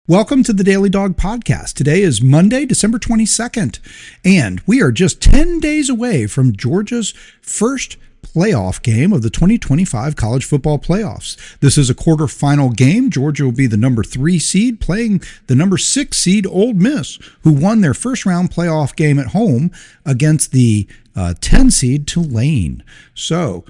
Welcome to the Daily Dawg Podcast. Today is Monday, December 22nd, and we are just 10 days away from Georgia's first playoff game of the 2025 college football playoffs. This is a quarterfinal game. Georgia will be the number 3 seed playing the number 6 seed Ole Miss, who won their first round playoff game at home against the 10 seed Tulane. So,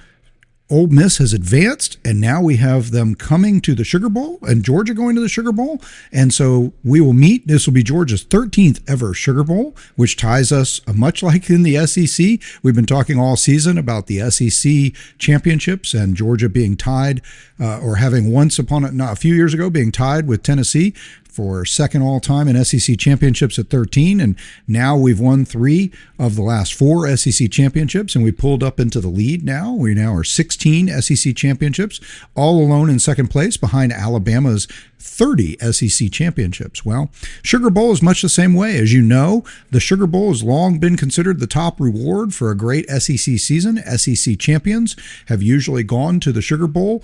Ole Miss has advanced, and now we have them coming to the Sugar Bowl, and Georgia going to the Sugar Bowl. And so we will meet. This will be Georgia's 13th ever Sugar Bowl, which ties us, much like in the SEC. We've been talking all season about the SEC championships and Georgia being tied, or having once upon a few years ago being tied with Tennessee for second all-time in SEC championships at 13, and now we've won 3 of the last 4 SEC championships, and we pulled up into the lead now. We now are 16 SEC championships, all alone in second place behind Alabama's 30 SEC championships. Well, Sugar Bowl is much the same way. As you know, the Sugar Bowl has long been considered the top reward for a great SEC season. SEC champions have usually gone to the Sugar Bowl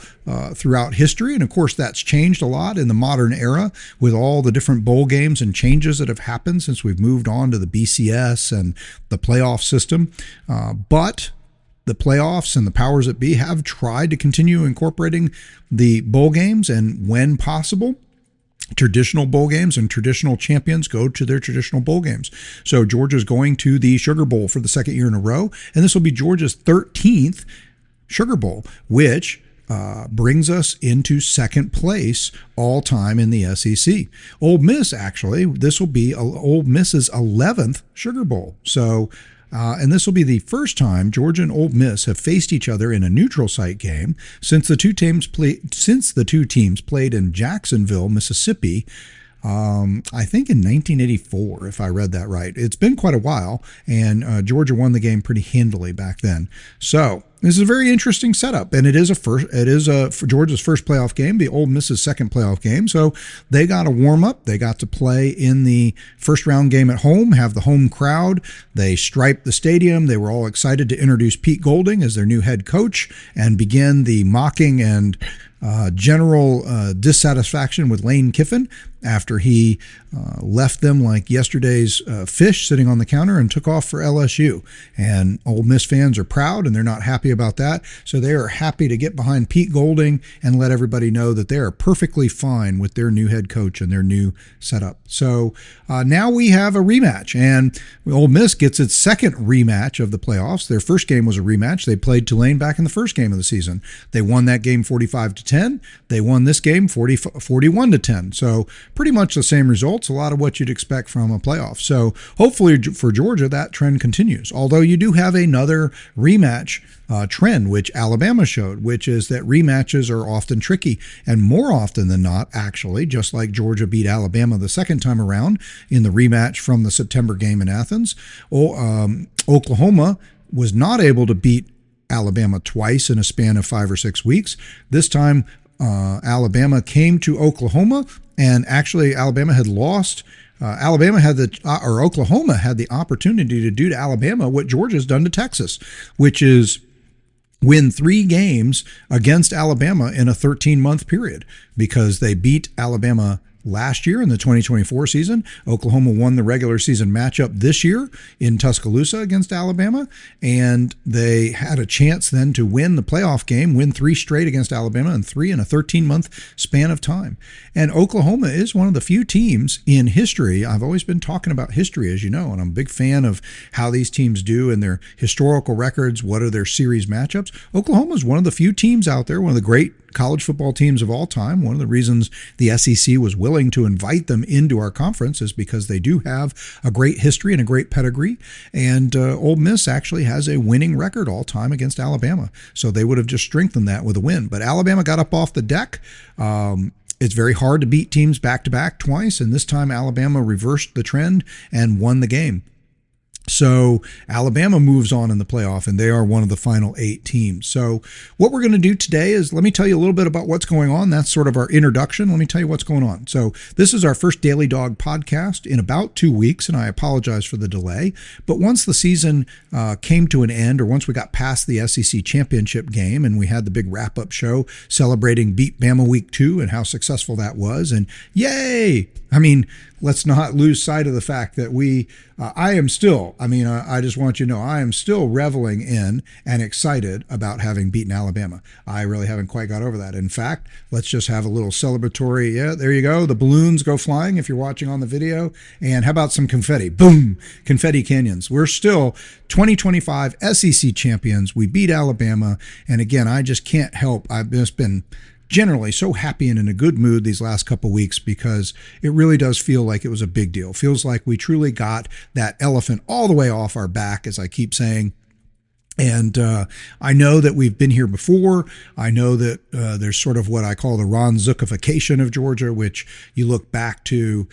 throughout history, and of course that's changed a lot in the modern era with all the different bowl games and changes that have happened since we've moved on to the BCS and the playoff system. But the playoffs and the powers that be have tried to continue incorporating the bowl games, and when possible, traditional bowl games and traditional champions go to their traditional bowl games. So Georgia's going to the Sugar Bowl for the second year in a row, and this will be Georgia's 13th Sugar Bowl, which brings us into second place all time in the SEC. Ole Miss, actually, this will be Ole Miss's 11th Sugar Bowl. So, and this will be the first time Georgia and Ole Miss have faced each other in a neutral site game since the two teams played in Jacksonville, Mississippi. I think in 1984, if I read that right. It's been quite a while, and Georgia won the game pretty handily back then. So this is a very interesting setup, and it is for Georgia's first playoff game, the Ole Miss's second playoff game. So they got a warm up. They got to play in the first round game at home, have the home crowd. They striped the stadium. They were all excited to introduce Pete Golding as their new head coach and begin the mocking and general dissatisfaction with Lane Kiffin after he left them like yesterday's fish sitting on the counter and took off for LSU. And Ole Miss fans are proud, and they're not happy about that. So they are happy to get behind Pete Golding and let everybody know that they are perfectly fine with their new head coach and their new setup. So now we have a rematch, and Ole Miss gets its second rematch of the playoffs. Their first game was a rematch. They played Tulane back in the first game of the season. They won that game 45-10. They won this game 41-10. So pretty much the same results, a lot of what you'd expect from a playoff. So hopefully for Georgia, that trend continues. Although you do have another rematch trend, which Alabama showed, which is that rematches are often tricky, and more often than not, actually, just like Georgia beat Alabama the second time around in the rematch from the September game in Athens, Oklahoma was not able to beat Alabama twice in a span of 5 or 6 weeks. This time, Alabama came to Oklahoma, and actually Alabama had lost. Oklahoma had the opportunity to do to Alabama what Georgia's done to Texas, which is win 3 games against Alabama in a 13-month period, because they beat Alabama last year in the 2024 season. Oklahoma won the regular season matchup this year in Tuscaloosa against Alabama, and they had a chance then to win the playoff game, win 3 straight against Alabama, and 3 in a 13-month span of time. And Oklahoma is one of the few teams in history. I've always been talking about history, as you know, and I'm a big fan of how these teams do and their historical records. What are their series matchups? Oklahoma is one of the few teams out there, one of the great college football teams of all time. One of the reasons the SEC was willing to invite them into our conference is because they do have a great history and a great pedigree. And Ole Miss actually has a winning record all time against Alabama. So they would have just strengthened that with a win. But Alabama got up off the deck. It's very hard to beat teams back-to-back twice, and this time Alabama reversed the trend and won the game. So Alabama moves on in the playoff, and they are one of the final 8 teams. So what we're going to do today is let me tell you a little bit about what's going on. That's sort of our introduction. Let me tell you what's going on. So this is our first Daily Dawg podcast in about 2 weeks, and I apologize for the delay. But once the season came to an end, or once we got past the SEC championship game, and we had the big wrap-up show celebrating Beat Bama Week 2 and how successful that was, and yay! I mean, let's not lose sight of the fact that I just want you to know, I am still reveling in and excited about having beaten Alabama. I really haven't quite got over that. In fact, let's just have a little celebratory. Yeah, there you go. The balloons go flying if you're watching on the video. And how about some confetti? Boom! Confetti canyons. We're still 2025 SEC champions. We beat Alabama. And again, I just can't help. I've just been generally so happy and in a good mood these last couple weeks because it really does feel like it was a big deal. Feels like we truly got that elephant all the way off our back, as I keep saying. And I know that we've been here before. I know that there's sort of what I call the Ron Zookification of Georgia, which you look back to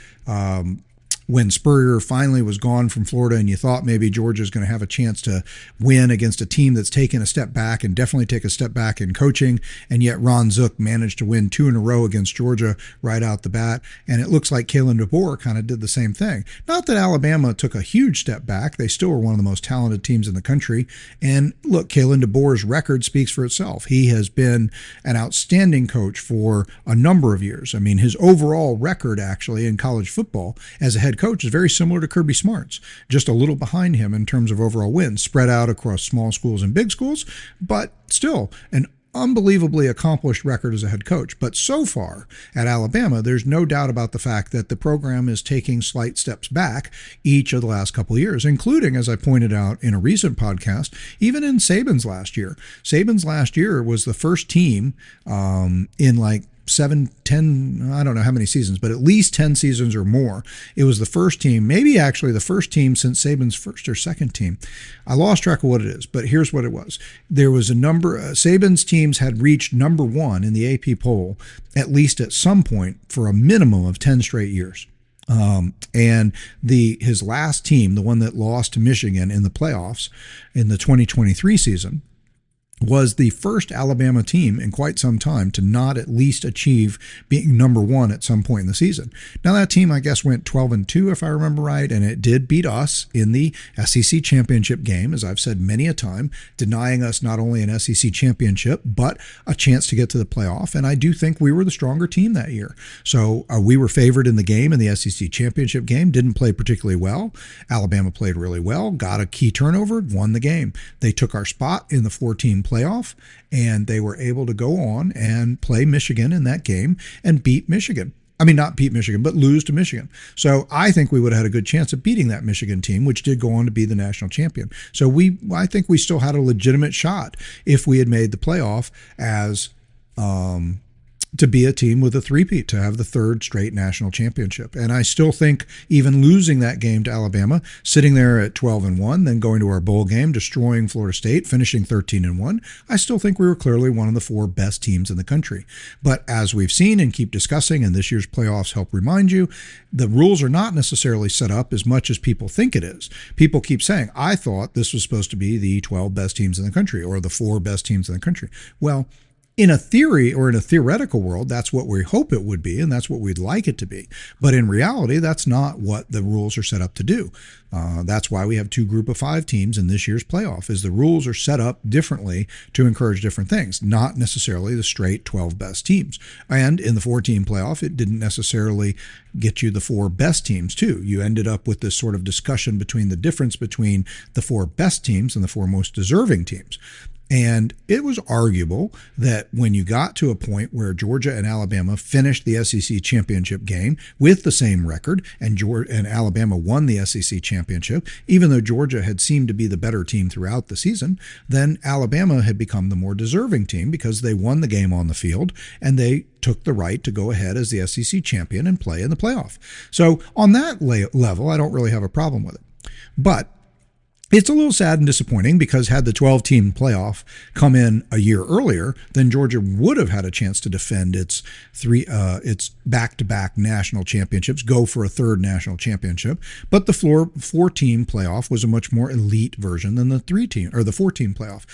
when Spurrier finally was gone from Florida and you thought maybe Georgia's going to have a chance to win against a team that's taken a step back and definitely take a step back in coaching, and yet Ron Zook managed to win 2 in a row against Georgia right out the bat, and it looks like Kalen DeBoer kind of did the same thing. Not that Alabama took a huge step back. They still were one of the most talented teams in the country, and look, Kalen DeBoer's record speaks for itself. He has been an outstanding coach for a number of years. I mean, his overall record actually in college football as a head coach is very similar to Kirby Smart's, just a little behind him in terms of overall wins, spread out across small schools and big schools, but still an unbelievably accomplished record as a head coach. But so far at Alabama, there's no doubt about the fact that the program is taking slight steps back each of the last couple of years, including, as I pointed out in a recent podcast, even in Saban's last year. Saban's last year was the first team in like 7, 10, I don't know how many seasons, but at least 10 seasons or more. It was the first team, maybe actually the first team since Saban's first or second team. I lost track of what it is, but here's what it was. There was a number, Saban's teams had reached number 1 in the AP poll, at least at some point, for a minimum of 10 straight years. And his last team, the one that lost to Michigan in the playoffs in the 2023 season, was the first Alabama team in quite some time to not at least achieve being number 1 at some point in the season. Now that team, I guess, went 12-2 if I remember right, and it did beat us in the SEC championship game, as I've said many a time, denying us not only an SEC championship, but a chance to get to the playoff. And I do think we were the stronger team that year. So we were favored in the game, in the SEC championship game, didn't play particularly well. Alabama played really well, got a key turnover, won the game. They took our spot in the 4-team playoff, and they were able to go on and play Michigan in that game and beat Michigan. I mean, not beat Michigan, but lose to Michigan. So I think we would have had a good chance of beating that Michigan team, which did go on to be the national champion. So I think we still had a legitimate shot if we had made the playoff as to be a team with a three-peat, to have the 3rd straight national championship. And I still think even losing that game to Alabama, sitting there at 12-1, then going to our bowl game, destroying Florida State, finishing 13-1, I still think we were clearly one of the 4 best teams in the country. But as we've seen and keep discussing, and this year's playoffs help remind you, the rules are not necessarily set up as much as people think it is. People keep saying, I thought this was supposed to be the 12 best teams in the country or the 4 best teams in the country. Well, in a theory or in a theoretical world, that's what we hope it would be, and that's what we'd like it to be. But in reality, that's not what the rules are set up to do. That's why we have 2 group of 5 teams in this year's playoff, is the rules are set up differently to encourage different things, not necessarily the straight 12 best teams. And in the 4-team playoff, it didn't necessarily get you the 4 best teams too. You ended up with this sort of discussion between the difference between the 4 best teams and the 4 most deserving teams. And it was arguable that when you got to a point where Georgia and Alabama finished the SEC championship game with the same record, and Alabama won the SEC championship, even though Georgia had seemed to be the better team throughout the season, then Alabama had become the more deserving team because they won the game on the field and they took the right to go ahead as the SEC champion and play in the playoff. So on that level, I don't really have a problem with it. But It's a little sad and disappointing because had the 12-team playoff come in a year earlier, then Georgia would have had a chance to defend its back-to-back national championships, go for a third national championship. But the 4-team playoff was a much more elite version than the 3-team or the 4-team playoff.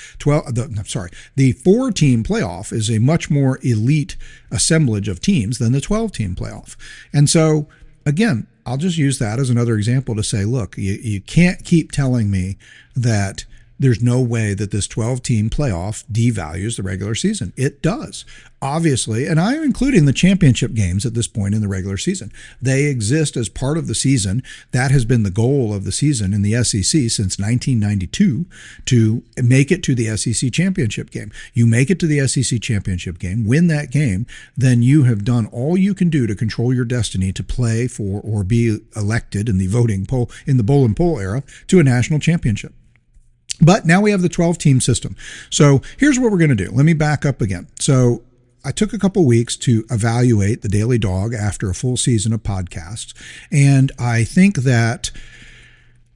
The 4-team playoff is a much more elite assemblage of teams than the 12-team playoff, and so again, I'll just use that as another example to say, look, you can't keep telling me that there's no way that this 12-team playoff devalues the regular season. It does, obviously, and I'm including the championship games at this point in the regular season. They exist as part of the season. That has been the goal of the season in the SEC since 1992, to make it to the SEC championship game. You make it to the SEC championship game, win that game, then you have done all you can do to control your destiny to play for or be elected in the voting poll, in the bowl and poll era, to a national championship. But now we have the 12-team system. So here's what we're going to do. Let me back up again. So I took a couple weeks to evaluate the Daily Dawg after a full season of podcasts. And I think that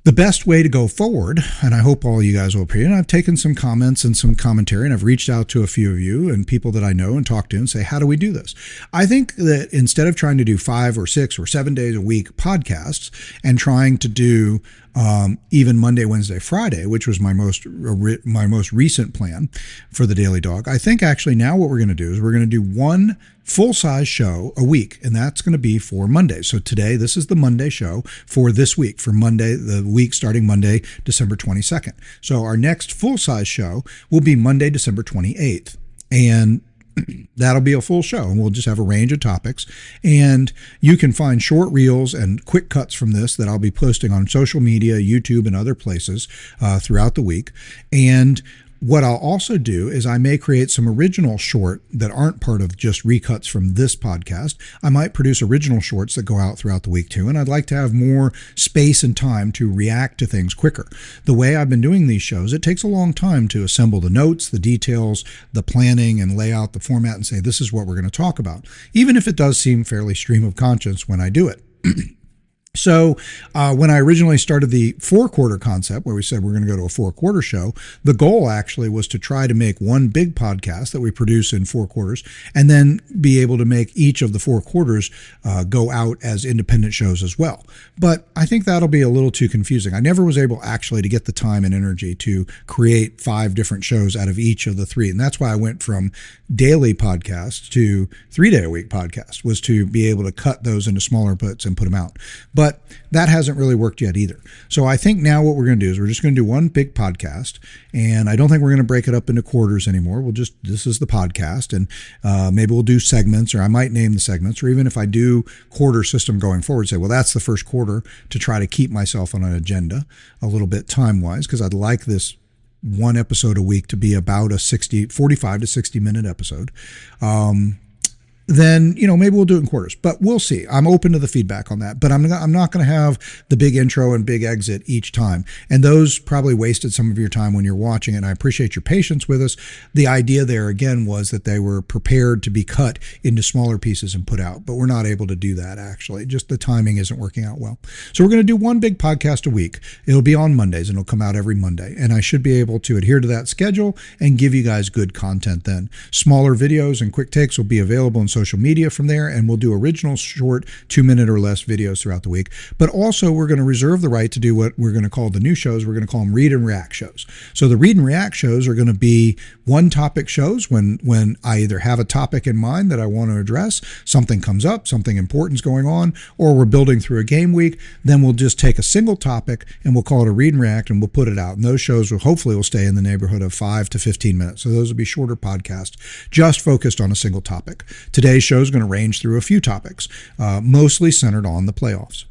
the best way to go forward, and I hope all you guys will appreciate, and I've taken some comments and some commentary, and I've reached out to a few of you and people that I know and talked to and say, how do we do this? I think that instead of trying to do 5 or 6 or 7 days a week podcasts and trying to do even Monday, Wednesday, Friday, which was my most recent plan for the Daily Dawg, I think actually now what we're going to do is we're going to do one full-size show a week, and that's going to be for Monday. So today, this is the Monday show for this week, for Monday, the week starting Monday, December 22nd. So our next full-size show will be Monday, December 28th. And that'll be a full show, and we'll just have a range of topics. And you can find short reels and quick cuts from this that I'll be posting on social media, YouTube, and other places throughout the week. And what I'll also do is I may create some original short that aren't part of just recuts from this podcast. I might produce original shorts that go out throughout the week too, and I'd like to have more space and time to react to things quicker. The way I've been doing these shows, it takes a long time to assemble the notes, the details, the planning, and lay out the format and say, this is what we're going to talk about, even if it does seem fairly stream of conscience when I do it. So when I originally started the 4-quarter concept, where we said we're going to go to a 4-quarter show, the goal actually was to try to make one big podcast that we produce in 4 quarters, and then be able to make each of the 4 quarters go out as independent shows as well. But I think that'll be a little too confusing. I never was able actually to get the time and energy to create 5 different shows out of each of the 3. And that's why I went from daily podcasts to 3-day-a-week podcasts, was to be able to cut those into smaller bits and put them out. But that hasn't really worked yet either. So I think now what we're going to do is we're just going to do one big podcast, and I don't think we're going to break it up into quarters anymore. This is the podcast, and maybe we'll do segments, or I might name the segments, or even if I do quarter system going forward, say, well, that's the first quarter, to try to keep myself on an agenda a little bit time-wise, because I'd like this one episode a week to be about a 45 to 60 minute episode. Then, maybe we'll do it in quarters, but we'll see. I'm open to the feedback on that, but I'm not going to have the big intro and big exit each time. And those probably wasted some of your time when you're watching it. And I appreciate your patience with us. The idea there, again, was that they were prepared to be cut into smaller pieces and put out, but we're not able to do that, actually. Just the timing isn't working out well. So we're going to do one big podcast a week. It'll be on Mondays, and it'll come out every Monday. And I should be able to adhere to that schedule and give you guys good content then. Smaller videos and quick takes will be available in social media from there, and we'll do original short 2-minute or less videos throughout the week. But also we're going to reserve the right to do what we're going to call the new shows. We're going to call them read and react shows. So the read and react shows are going to be one topic shows when I either have a topic in mind that I want to address, something comes up, something important's going on, or we're building through a game week. Then we'll just take a single topic and we'll call it a read and react, and we'll put it out. And those shows will hopefully stay in the neighborhood of 5 to 15 minutes. So those will be shorter podcasts, just focused on a single topic. Today's show is going to range through a few topics, mostly centered on the playoffs.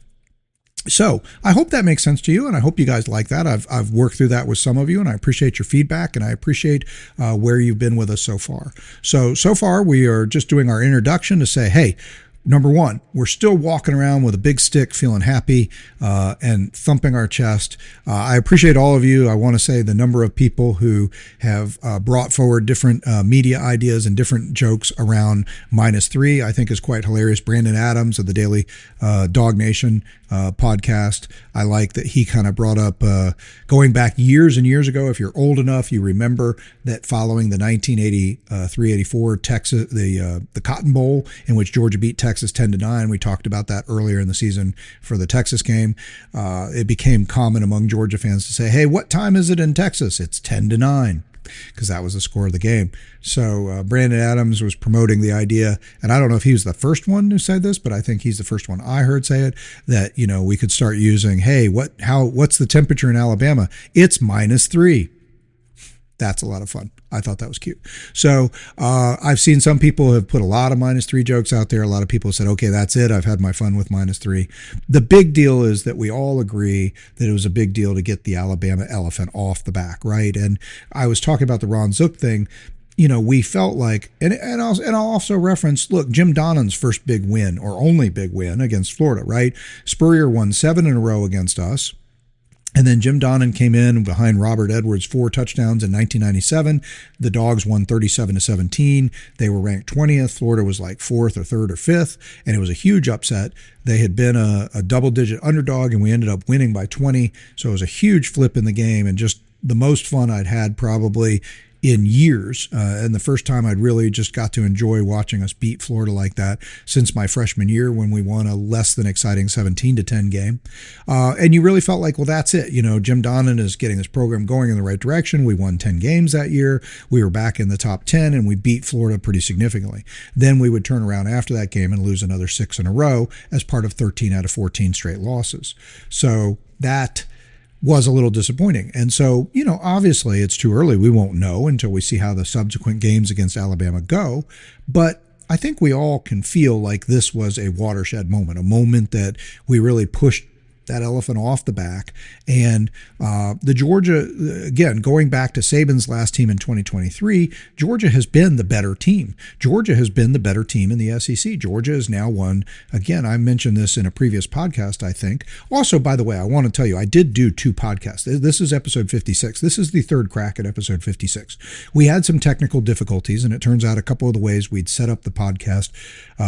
So I hope that makes sense to you, and I hope you guys like that. I've worked through that with some of you, and I appreciate your feedback, and I appreciate where you've been with us so far. So far we are just doing our introduction to say, hey, Number one, we're still walking around with a big stick, feeling happy and thumping our chest. I appreciate all of you. I want to say the number of people who have brought forward different media ideas and different jokes around -3, I think is quite hilarious. Brandon Adams of the Daily Dawg Nation podcast. I like that he kind of brought up going back years and years ago. If you're old enough, you remember that following the 1983-84 Texas, the Cotton Bowl, in which Georgia beat Texas 10-9. We talked about that earlier in the season for the Texas game. It became common among Georgia fans to say, "Hey, what time is it in Texas?" It's 10-9. Because that was the score of the game. So Brandon Adams was promoting the idea, and I don't know if he was the first one who said this, but I think he's the first one I heard say it, that, you know, we could start using, hey, what's the temperature in Alabama? It's -3. That's a lot of fun. I thought that was cute. So I've seen some people have put a lot of -3 jokes out there. A lot of people have said, okay, that's it. I've had my fun with -3. The big deal is that we all agree that it was a big deal to get the Alabama elephant off the back, right? And I was talking about the Ron Zook thing. You know, we felt like, and I'll also reference, look, Jim Donnan's first big win, or only big win, against Florida, right? Spurrier won 7 in a row against us. And then Jim Donnan came in behind Robert Edwards 4 touchdowns in 1997. The Dogs won 37-17. They were ranked 20th. Florida was like 4th or 3rd or 5th, and it was a huge upset. They had been a double-digit underdog, and we ended up winning by 20. So it was a huge flip in the game, and just the most fun I'd had probably in years, and the first time I'd really just got to enjoy watching us beat Florida like that since my freshman year, when we won a less than exciting 17-10 game. And you really felt like, well, that's it. You know, Jim Donnan is getting this program going in the right direction. We won 10 games that year. We were back in the top 10, and we beat Florida pretty significantly. Then we would turn around after that game and lose another 6 in a row as part of 13 out of 14 straight losses. So that was a little disappointing. And so, you know, obviously it's too early. We won't know until we see how the subsequent games against Alabama go. But I think we all can feel like this was a watershed moment, a moment that we really pushed that elephant off the back. And the Georgia, again, going back to Saban's last team in 2023, Georgia has been the better team. Georgia has been the better team in the SEC. Georgia has now won. Again, I mentioned this in a previous podcast, I think. Also, by the way, I want to tell you, I did do 2 podcasts. This is episode 56. This is the 3rd crack at episode 56. We had some technical difficulties, and it turns out a couple of the ways we'd set up the podcast,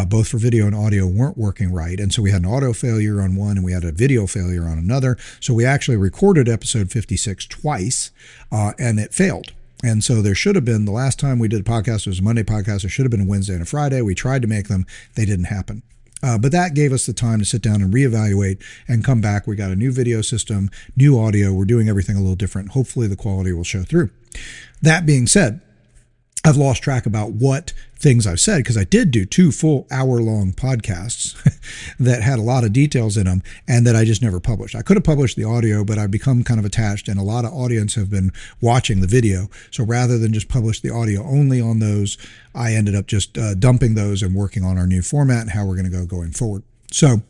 both for video and audio, weren't working right. And so we had an audio failure on one, and we had a video failure on another. So we actually recorded episode 56 twice, and it failed. And so there should have been, the last time we did a podcast, it was a Monday podcast. There should have been a Wednesday and a Friday. We tried to make them. They didn't happen. But that gave us the time to sit down and reevaluate and come back. We got a new video system, new audio. We're doing everything a little different. Hopefully the quality will show through. That being said, I've lost track about what things I've said, because I did do 2 full hour-long podcasts that had a lot of details in them and that I just never published. I could have published the audio, but I've become kind of attached, and a lot of audience have been watching the video. So rather than just publish the audio only on those, I ended up just dumping those and working on our new format and how we're going to go going forward. So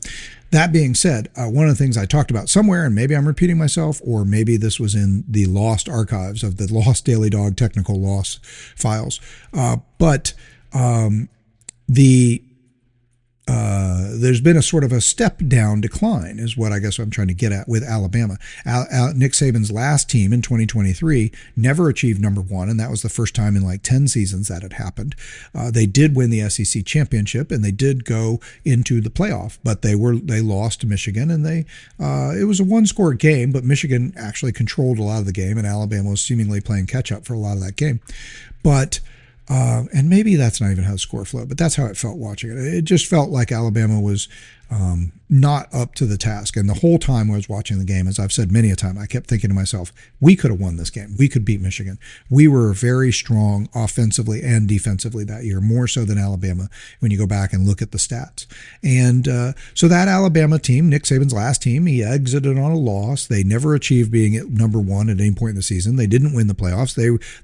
that being said, one of the things I talked about somewhere, and maybe I'm repeating myself, or maybe this was in the lost archives of the lost Daily Dawg technical loss files, but there's been a sort of a step down decline is what I guess I'm trying to get at with Alabama. Nick Saban's last team in 2023 never achieved number 1, and that was the first time in like 10 seasons that had happened. They did win the SEC championship, and they did go into the playoff, but they lost to Michigan, and it was a 1-score game, but Michigan actually controlled a lot of the game, and Alabama was seemingly playing catch up for a lot of that game. But and maybe that's not even how the score flowed, but that's how it felt watching it. It just felt like Alabama was not up to the task. And the whole time I was watching the game, as I've said many a time, I kept thinking to myself, we could have won this game. We could beat Michigan. We were very strong offensively and defensively that year, more so than Alabama when you go back and look at the stats. And so that Alabama team, Nick Saban's last team, he exited on a loss. They never achieved being at number 1 at any point in the season. They didn't win the playoffs.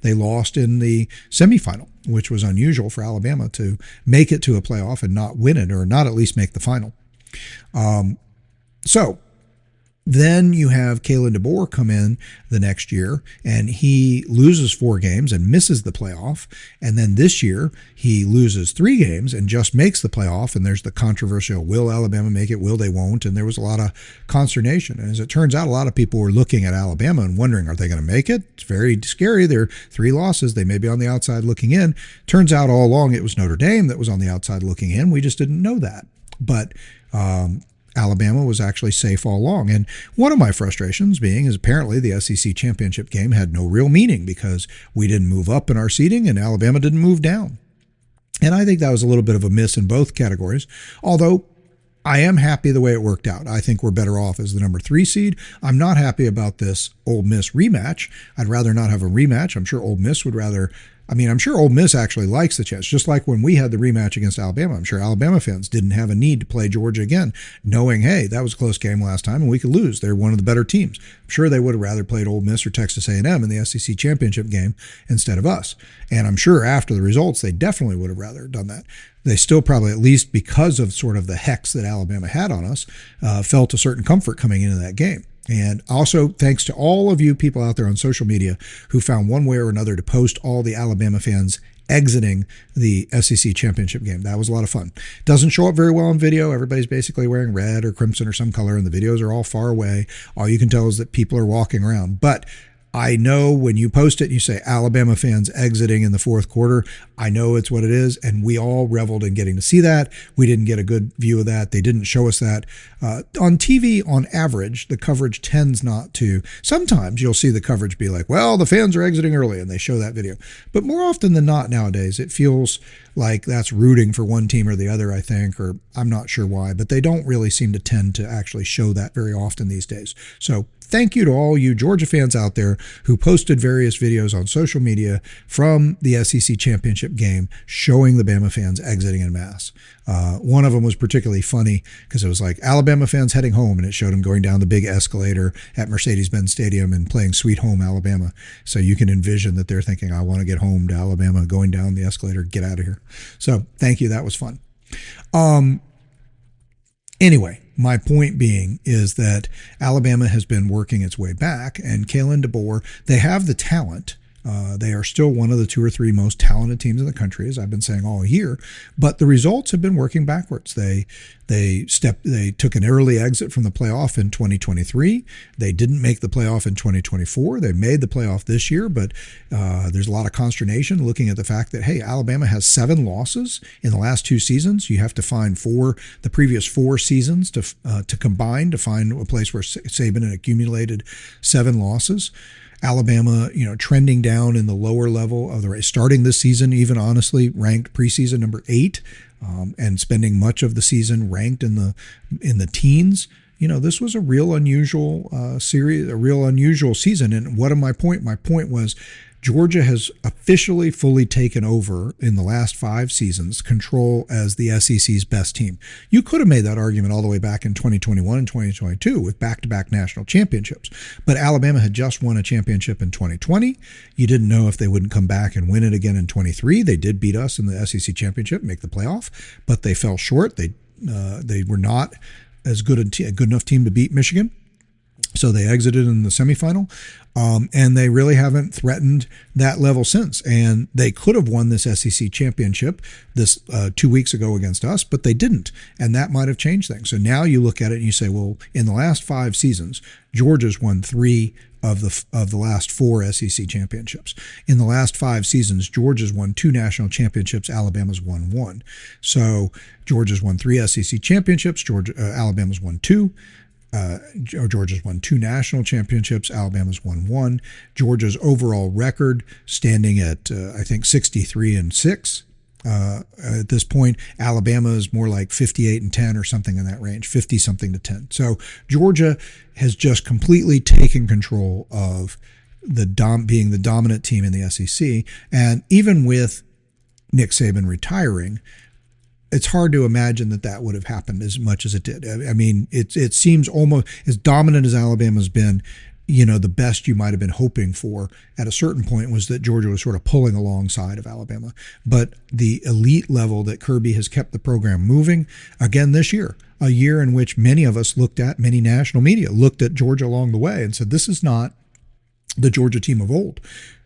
They lost in the semifinal, which was unusual for Alabama to make it to a playoff and not win it, or not at least make the final. So Then you have Kalen DeBoer come in the next year, and he loses 4 games and misses the playoff. And then this year, he loses 3 games and just makes the playoff. And there's the controversial, will Alabama make it? Will they won't? And there was a lot of consternation. And as it turns out, a lot of people were looking at Alabama and wondering, are they going to make it? It's very scary. They're 3 losses. They may be on the outside looking in. Turns out all along it was Notre Dame that was on the outside looking in. We just didn't know that. But Alabama was actually safe all along. And one of my frustrations being is apparently the SEC championship game had no real meaning because we didn't move up in our seeding and Alabama didn't move down. And I think that was a little bit of a miss in both categories, although I am happy the way it worked out. I think we're better off as the number 3 seed. I'm not happy about this Ole Miss rematch. I'd rather not have a rematch. I'm sure Ole Miss would rather. I'm sure Ole Miss actually likes the chance. Just like when we had the rematch against Alabama, I'm sure Alabama fans didn't have a need to play Georgia again, knowing, hey, that was a close game last time and we could lose. They're one of the better teams. I'm sure they would have rather played Ole Miss or Texas A&M in the SEC championship game instead of us. And I'm sure after the results, they definitely would have rather done that. They still probably, at least because of sort of the hex that Alabama had on us, felt a certain comfort coming into that game. And also, thanks to all of you people out there on social media who found one way or another to post all the Alabama fans exiting the SEC championship game. That was a lot of fun. Doesn't show up very well on video. Everybody's basically wearing red or crimson or some color, and the videos are all far away. All you can tell is that people are walking around. But I know when you post it and you say Alabama fans exiting in the fourth quarter, I know it's what it is, and we all reveled in getting to see that. We didn't get a good view of that. They didn't show us that. On TV, on average, the coverage tends not to. Sometimes you'll see the coverage be like, well, the fans are exiting early, and they show that video. But more often than not nowadays, it feels like that's rooting for one team or the other, I think, or I'm not sure why, but they don't really seem to tend to actually show that very often these days. So thank you to all you Georgia fans out there who posted various videos on social media from the SEC championship game showing the Bama fans exiting en masse. One of them was particularly funny because it was like Alabama fans heading home, and it showed them going down the big escalator at Mercedes-Benz Stadium and playing Sweet Home Alabama. So you can envision that they're thinking, I want to get home to Alabama, going down the escalator, get out of here. So thank you. That was fun. Anyway, my point being is that Alabama has been working its way back, and Kalen DeBoer, they have the talent. They are still one of the 2 or 3 most talented teams in the country, as I've been saying all year, but the results have been working backwards. They took an early exit from the playoff in 2023. They didn't make the playoff in 2024. They made the playoff this year, but there's a lot of consternation looking at the fact that, hey, Alabama has 7 losses in the last 2 seasons. You have to find the previous 4 seasons to combine to find a place where Saban had accumulated 7 losses. Alabama, trending down in the lower level of the race, starting this season, even honestly, ranked preseason number 8, and spending much of the season ranked in the teens. This was a real unusual series, a real unusual season. And what am my point? My point was Georgia has officially fully taken over in the last 5 seasons control as the SEC's best team. You could have made that argument all the way back in 2021 and 2022 with back-to-back national championships. But Alabama had just won a championship in 2020. You didn't know if they wouldn't come back and win it again in 23. They did beat us in the SEC championship, make the playoff, but they fell short. They were not as good a good enough team to beat Michigan. So they exited in the semifinal, and they really haven't threatened that level since. And they could have won this SEC championship this 2 weeks ago against us, but they didn't, and that might have changed things. So now you look at it and you say, well, in the last 5 seasons, Georgia's won 3 of the last 4 SEC championships. In the last 5 seasons, Georgia's won 2 national championships. Alabama's won 1. So Georgia's won 3 SEC championships. Alabama's won 2. Georgia's won 2 national championships. Alabama's won 1. Georgia's overall record standing at, I think, 63-6. At this point, Alabama is more like 58-10 or something in that range, 50-something to 10. So Georgia has just completely taken control of being the dominant team in the SEC. And even with Nick Saban retiring, it's hard to imagine that would have happened as much as it did. I mean, it seems almost as dominant as Alabama's been. the best you might have been hoping for at a certain point was that Georgia was sort of pulling alongside of Alabama. But the elite level that Kirby has kept the program moving again this year, a year in which many national media looked at Georgia along the way and said, this is not the Georgia team of old.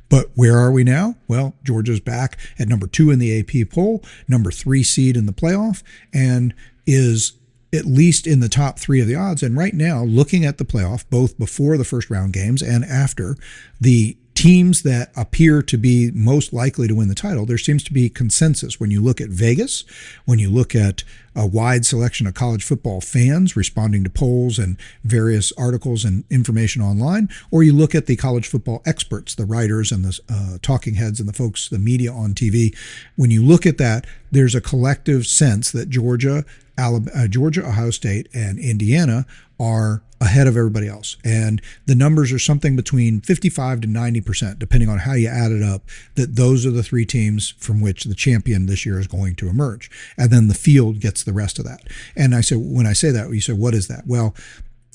But where are we now? Well, Georgia's back at number 2 in the AP poll, number 3 seed in the playoff, and is at least in the top 3 of the odds. And right now, looking at the playoff, both before the first round games and after, the teams that appear to be most likely to win the title, there seems to be consensus. When you look at Vegas, when you look at a wide selection of college football fans responding to polls and various articles and information online, or you look at the college football experts, the writers and the talking heads and the folks, the media on TV, when you look at that, there's a collective sense that Georgia, Ohio State, and Indiana are ahead of everybody else. And the numbers are something between 55 to 90%, depending on how you add it up, that those are the 3 teams from which the champion this year is going to emerge. And then the field gets the rest of that. And when I say that, you say, what is that? Well,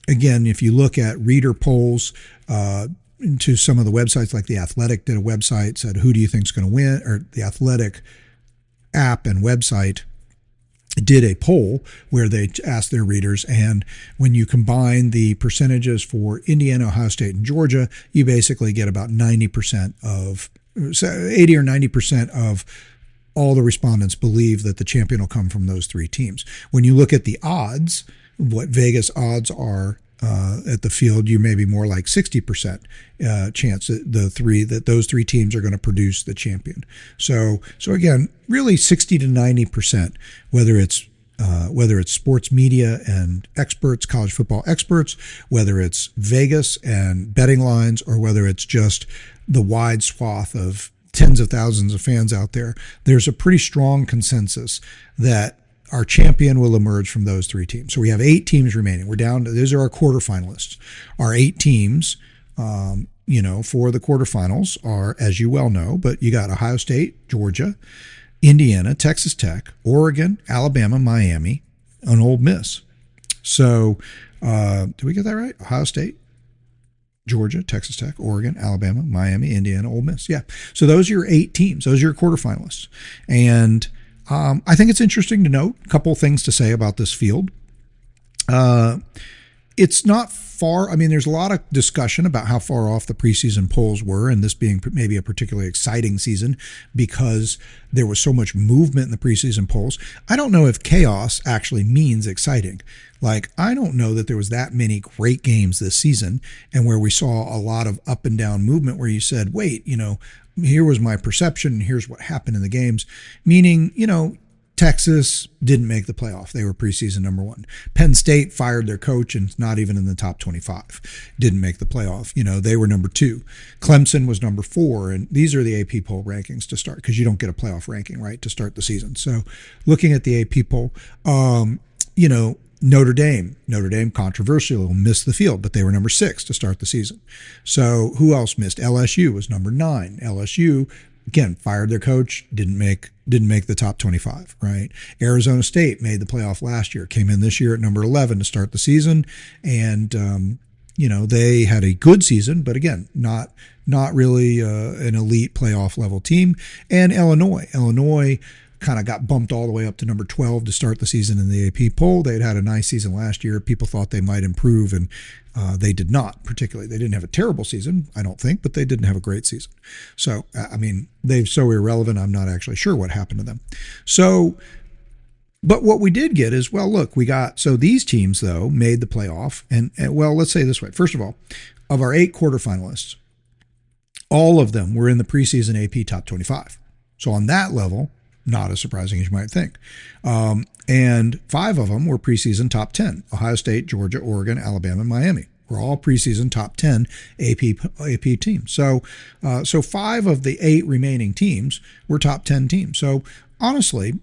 again, if you look at reader polls, to some of the websites, like The Athletic did a website, said, who do you think is going to win? Or The Athletic app and website did a poll where they asked their readers, and when you combine the percentages for Indiana, Ohio State, and Georgia, you basically get about 90% of 80 or 90% of all the respondents believe that the champion will come from those 3 teams. When you look at the odds, what Vegas odds are at the field, you may be more like 60% chance that those 3 teams are going to produce the champion. So again, really 60 to 90%, whether it's sports media and experts, college football experts, whether it's Vegas and betting lines, or whether it's just the wide swath of tens of thousands of fans out there, there's a pretty strong consensus that our champion will emerge from those 3 teams. So we have 8 teams remaining. We're down to, those are our quarterfinalists. Our 8 teams, for the quarterfinals are, as you well know, but you got Ohio State, Georgia, Indiana, Texas Tech, Oregon, Alabama, Miami, and Ole Miss. So, did we get that right? Ohio State, Georgia, Texas Tech, Oregon, Alabama, Miami, Indiana, Ole Miss. Yeah. So those are your 8 teams. Those are your quarterfinalists. And I think it's interesting to note a couple of things to say about this field. It's not far. I mean, there's a lot of discussion about how far off the preseason polls were, and this being maybe a particularly exciting season because there was so much movement in the preseason polls. I don't know if chaos actually means exciting. Like, I don't know that there was that many great games this season and where we saw a lot of up and down movement where you said, wait, here was my perception and here's what happened in the games. Meaning, Texas didn't make the playoff. They were preseason number 1. Penn State fired their coach and not even in the top 25. Didn't make the playoff. They were number 2. Clemson was number 4. And these are the AP poll rankings to start, because you don't get a playoff ranking, right, to start the season. So looking at the AP poll, Notre Dame controversial, missed the field, but they were number 6 to start the season. So who else missed? LSU was number 9. LSU, again, fired their coach, didn't make the top 25, right? Arizona State made the playoff last year, came in this year at number 11 to start the season, and they had a good season, but again, not really an elite playoff level team. And Illinois kind of got bumped all the way up to number 12 to start the season in the AP poll. They'd had a nice season last year. People thought they might improve, and they did not particularly. They didn't have a terrible season, I don't think, but they didn't have a great season. So, they're so irrelevant, I'm not actually sure what happened to them. So, but what we did get is, so these teams, though, made the playoff. And let's say it this way. First of all, of our 8 quarterfinalists, all of them were in the preseason AP top 25. So on that level, not as surprising as you might think. And 5 of them were preseason top 10. Ohio State, Georgia, Oregon, Alabama, and Miami were all preseason top 10 AP teams. So 5 of the 8 remaining teams were top 10 teams. So honestly,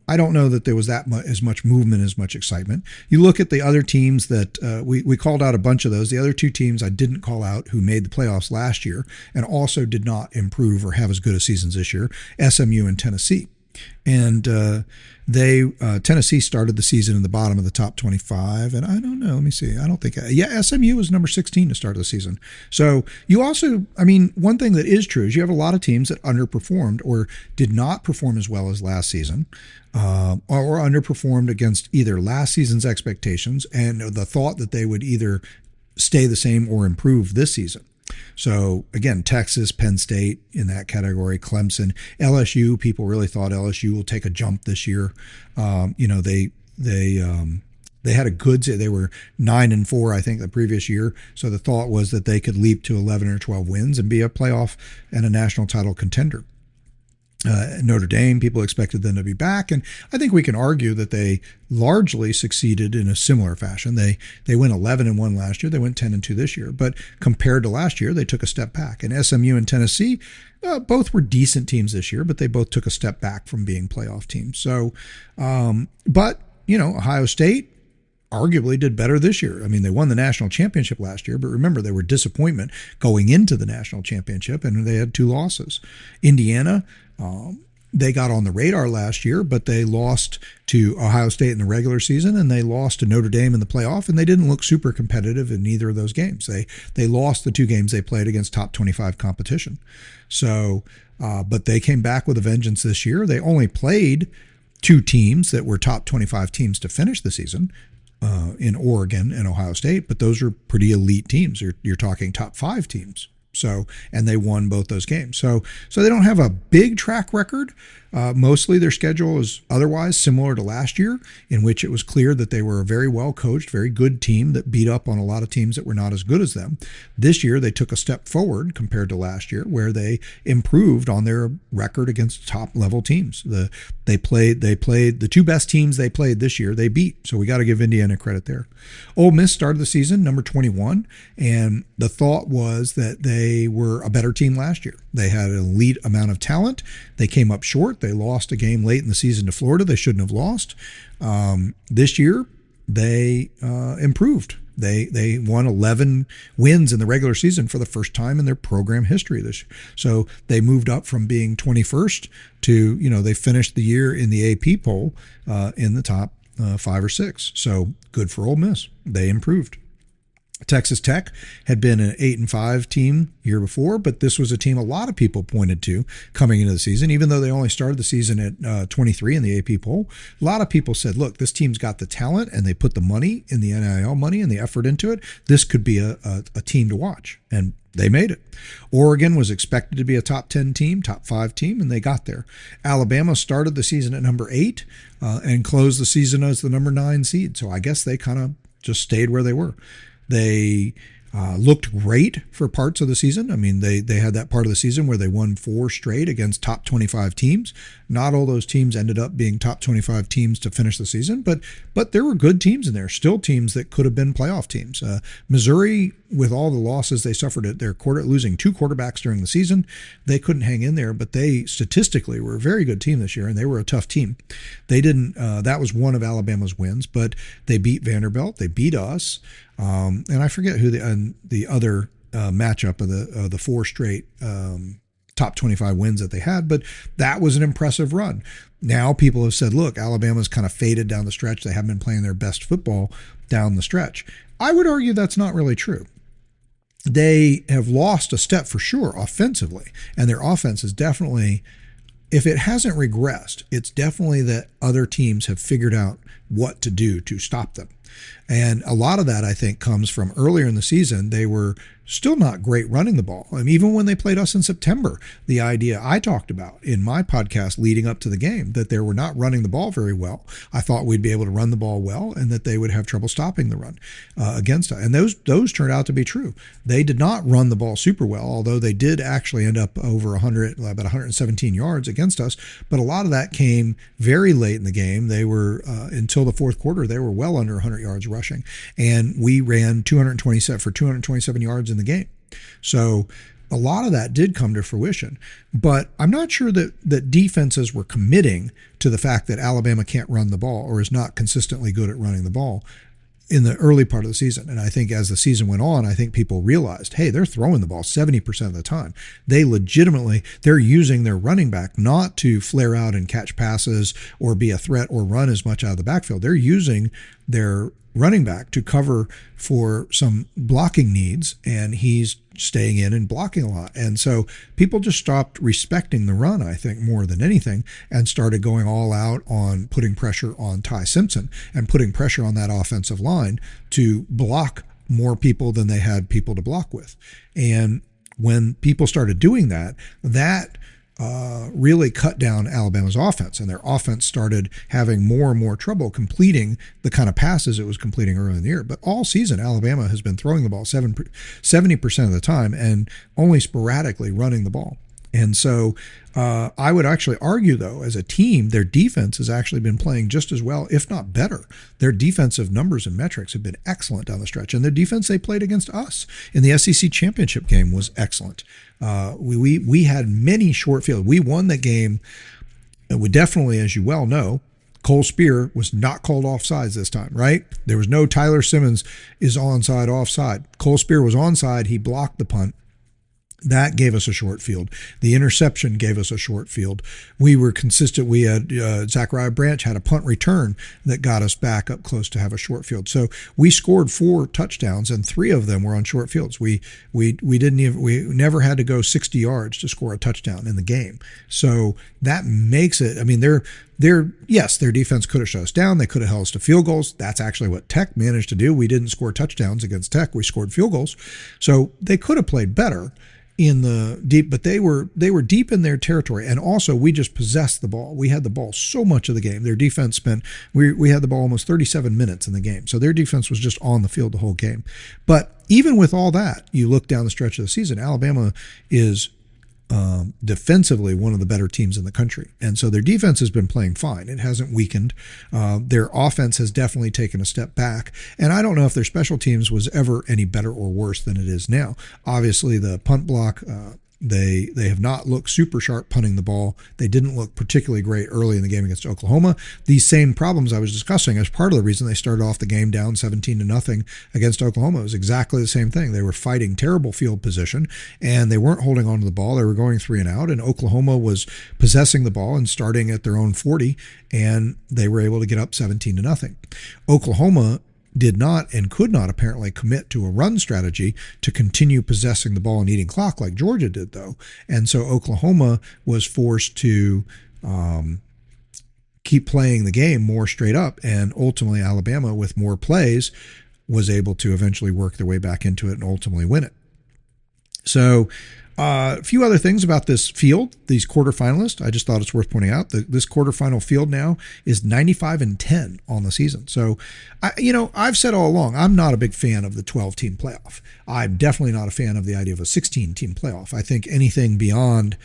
I don't know that there was as much movement, as much excitement. You look at the other teams that we called out a bunch of those. The other 2 teams I didn't call out who made the playoffs last year and also did not improve or have as good a seasons this year, SMU and Tennessee. And Tennessee started the season in the bottom of the top 25. And I don't know. Let me see. I don't think. SMU was number 16 to start the season. So you also, one thing that is true is you have a lot of teams that underperformed or did not perform as well as last season, or underperformed against either last season's expectations and the thought that they would either stay the same or improve this season. So again, Texas, Penn State in that category, Clemson, LSU. People really thought LSU will take a jump this year. They had a good. They were 9-4, I think, the previous year. So the thought was that they could leap to 11 or 12 wins and be a playoff and a national title contender. Notre Dame, people expected them to be back, and I think we can argue that they largely succeeded in a similar fashion. They went 11-1 last year. They went 10-2 this year, but compared to last year, they took a step back. And SMU and Tennessee, both were decent teams this year, but they both took a step back from being playoff teams. So, Ohio State arguably did better this year. They won the national championship last year, but remember, they were disappointment going into the national championship, and they had 2 losses. Indiana, they got on the radar last year, but they lost to Ohio State in the regular season, and they lost to Notre Dame in the playoff, and they didn't look super competitive in either of those games. They lost the 2 games they played against top 25 competition. So, but they came back with a vengeance this year. They only played 2 teams that were top 25 teams to finish the season, in Oregon and Ohio State, but those are pretty elite teams. You're talking top 5 teams. So, and they won both those games. So they don't have a big track record. Mostly their schedule is otherwise similar to last year, in which it was clear that they were a very well coached, very good team that beat up on a lot of teams that were not as good as them. This year they took a step forward compared to last year, where they improved on their record against top level teams. They played the 2 best teams they played this year. They beat. So we got to give Indiana credit there. Ole Miss started the season number 21, and the thought was that they were a better team last year. They had an elite amount of talent. They came up short. They lost a game late in the season to Florida they shouldn't have lost. This year, they improved. They won 11 wins in the regular season for the first time in their program history this year. So they moved up from being 21st to, they finished the year in the AP poll in the top 5 or 6. So good for Ole Miss. They improved. Texas Tech had been an 8-5 team year before, but this was a team a lot of people pointed to coming into the season, even though they only started the season at 23 in the AP poll. A lot of people said, look, this team's got the talent, and they put the money in the NIL money and the effort into it. This could be a team to watch, and they made it. Oregon was expected to be a top 10 team, top 5 team, and they got there. Alabama started the season at number 8 and closed the season as the number 9 seed. So I guess they kind of just stayed where they were. They looked great for parts of the season. They had that part of the season where they won 4 straight against top 25 teams. Not all those teams ended up being top 25 teams to finish the season, but there were good teams in there, still teams that could have been playoff teams. Missouri, with all the losses they suffered at their losing 2 quarterbacks during the season, they couldn't hang in there, but they statistically were a very good team this year, and they were a tough team. They didn't, that was one of Alabama's wins, but they beat Vanderbilt, they beat us, and I forget who the other matchup of the 4 straight top 25 wins that they had, but that was an impressive run. Now people have said, look, Alabama's kind of faded down the stretch. They haven't been playing their best football down the stretch. I would argue that's not really true. They have lost a step for sure offensively, and their offense is definitely, if it hasn't regressed, it's definitely that other teams have figured out what to do to stop them. And a lot of that, I think, comes from earlier in the season. They were still not great running the ball. Even when they played us in September, the idea I talked about in my podcast leading up to the game, that they were not running the ball very well. I thought we'd be able to run the ball well, and that they would have trouble stopping the run against us. And those turned out to be true. They did not run the ball super well, although they did actually end up over about 117 yards against us. But a lot of that came very late in the game. They were, until the fourth quarter, they were well under 100 yards rushing. And we ran 227 yards in the game. So a lot of that did come to fruition. But I'm not sure that defenses were committing to the fact that Alabama can't run the ball or is not consistently good at running the ball. in the early part of the season. And I think as the season went on, I think people realized, hey, they're throwing the ball 70% of the time. They're using their running back not to flare out and catch passes or be a threat or run as much out of the backfield. They're using their running back to cover for some blocking needs, and he's staying in and blocking a lot. And so people just stopped respecting the run, I think, more than anything, and started going all out on putting pressure on Ty Simpson and putting pressure on that offensive line to block more people than they had people to block with. And when people started doing that, really cut down Alabama's offense, and their offense started having more and more trouble completing the kind of passes it was completing early in the year. But all season, Alabama has been throwing the ball 70% of the time and only sporadically running the ball. And so I would actually argue, though, as a team, their defense has actually been playing just as well, if not better. Their defensive numbers and metrics have been excellent down the stretch. And the defense they played against us in the SEC championship game was excellent. We had many short fields. We won the game. We definitely, as you well know, Cole Spear was not called offsides this time, right? There was no Tyler Simmons is onside, offside. Cole Spear was onside. He blocked the punt. That gave us a short field. The interception gave us a short field. We were consistent. We had Zachariah Branch had a punt return that got us back up close to have a short field. So we scored 4 touchdowns, and 3 of them were on short fields. We never had to go 60 yards to score a touchdown in the game. So that makes it. I mean, their defense could have shut us down. They could have held us to field goals. That's actually what Tech managed to do. We didn't score touchdowns against Tech. We scored field goals. So they could have played better in the deep, but they were deep in their territory. And also we just possessed the ball. We had the ball so much of the game. Their defense we had the ball almost 37 minutes in the game. So their defense was just on the field the whole game. But even with all that, you look down the stretch of the season, Alabama is defensively one of the better teams in the country. And so their defense has been playing fine. It hasn't weakened. Their offense has definitely taken a step back. And I don't know if their special teams was ever any better or worse than it is now. Obviously, the punt block, they have not looked super sharp punting the ball. They didn't look particularly great early in the game against Oklahoma. These same problems I was discussing as part of the reason they started off the game down 17-0 against Oklahoma. It was exactly the same thing. They were fighting terrible field position, and they weren't holding on to the ball. They were going 3 and out, and Oklahoma was possessing the ball and starting at their own 40, and they were able to get up 17-0. Oklahoma did not and could not apparently commit to a run strategy to continue possessing the ball and eating clock like Georgia did, though. And so Oklahoma was forced to keep playing the game more straight up, and ultimately Alabama, with more plays, was able to eventually work their way back into it and ultimately win it. So a few other things about this field, these quarterfinalists. I just thought it's worth pointing out that this quarterfinal field now is 95-10 on the season. So, I've said all along, I'm not a big fan of the 12-team playoff. I'm definitely not a fan of the idea of a 16-team playoff. I think anything beyond,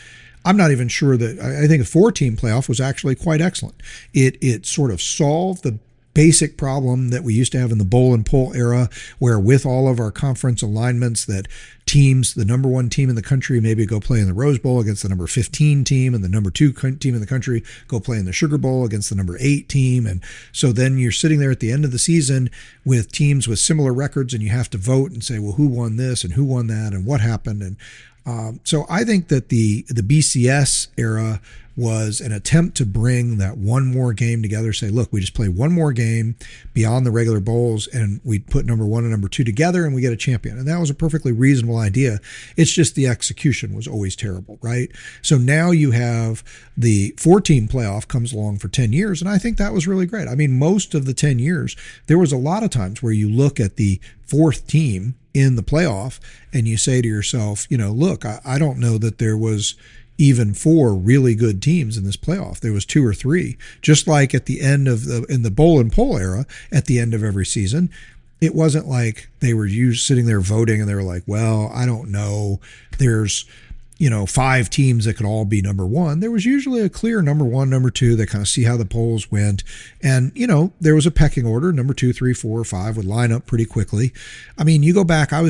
I'm not even sure that, I think a 4-team playoff was actually quite excellent. It sort of solved the basic problem that we used to have in the bowl and poll era, where with all of our conference alignments that teams, the number 1 team in the country maybe go play in the Rose Bowl against the number 15 team, and the number 2 team in the country go play in the Sugar Bowl against the number 8 team. And so then you're sitting there at the end of the season with teams with similar records, and you have to vote and say, well, who won this and who won that and what happened. And so I think that the BCS era was an attempt to bring that one more game together, say, look, we just play one more game beyond the regular bowls, and we put number 1 and number 2 together, and we get a champion. And that was a perfectly reasonable idea. It's just the execution was always terrible, right? So now you have the 4-team playoff comes along for 10 years, and I think that was really great. I mean, most of the 10 years, there was a lot of times where you look at the 4th team in the playoff and you say to yourself, look, I don't know that there was even 4 really good teams in this playoff. There was 2 or 3, just like at the end of in the bowl and poll era, at the end of every season, it wasn't like they were sitting there voting and they were like, well, I don't know. There's 5 teams that could all be number one. There was usually a clear number one, number two. They kind of see how the polls went. And, there was a pecking order. Number 2, 3, 4, 5 would line up pretty quickly. I mean, you go back, I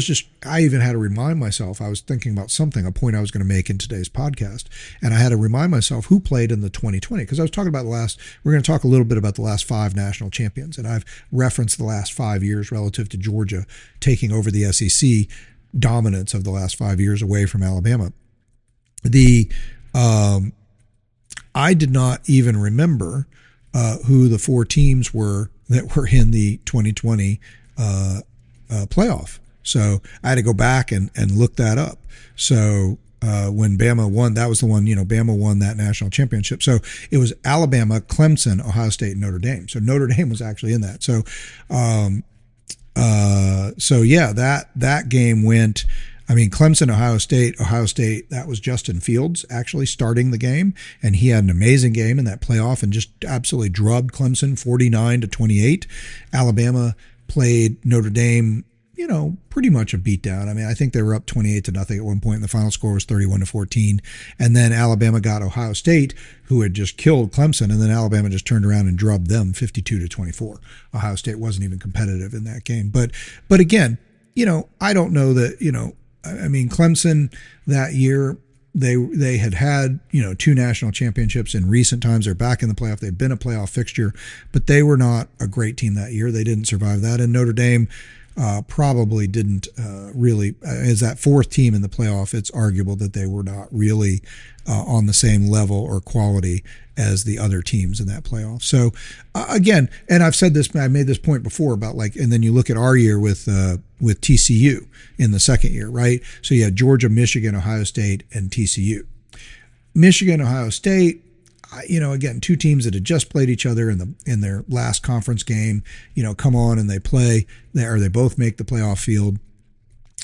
even had to remind myself, I was thinking about a point I was going to make in today's podcast. And I had to remind myself who played in the 2020, because I was talking about we're going to talk a little bit about the last 5 national champions. And I've referenced the last 5 years relative to Georgia taking over the SEC dominance of the last 5 years away from Alabama. I did not even remember who the 4 teams were that were in the 2020 playoff. So I had to go back and look that up. So when Bama won, that was the one, Bama won that national championship. So it was Alabama, Clemson, Ohio State, and Notre Dame. So Notre Dame was actually in that. So that game went. Clemson, Ohio State, that was Justin Fields actually starting the game, and he had an amazing game in that playoff and just absolutely drubbed Clemson 49-28. Alabama played Notre Dame, pretty much a beatdown. I think they were up 28-0 at one point, and the final score was 31-14. And then Alabama got Ohio State, who had just killed Clemson, and then Alabama just turned around and drubbed them 52-24. Ohio State wasn't even competitive in that game. But again, I don't know that, Clemson that year, they had 2 national championships in recent times. They're back in the playoff. They've been a playoff fixture, but they were not a great team that year. They didn't survive that. And Notre Dame probably didn't really, as that 4th team in the playoff, it's arguable that they were not really on the same level or quality as the other teams in that playoff. So again, and I've said this, I made this point before about and then you look at our year with TCU in the second year, right? So you had Georgia, Michigan, Ohio State, and TCU. Michigan, Ohio State, again, 2 teams that had just played each other in their last conference game, come on and they play, they both make the playoff field.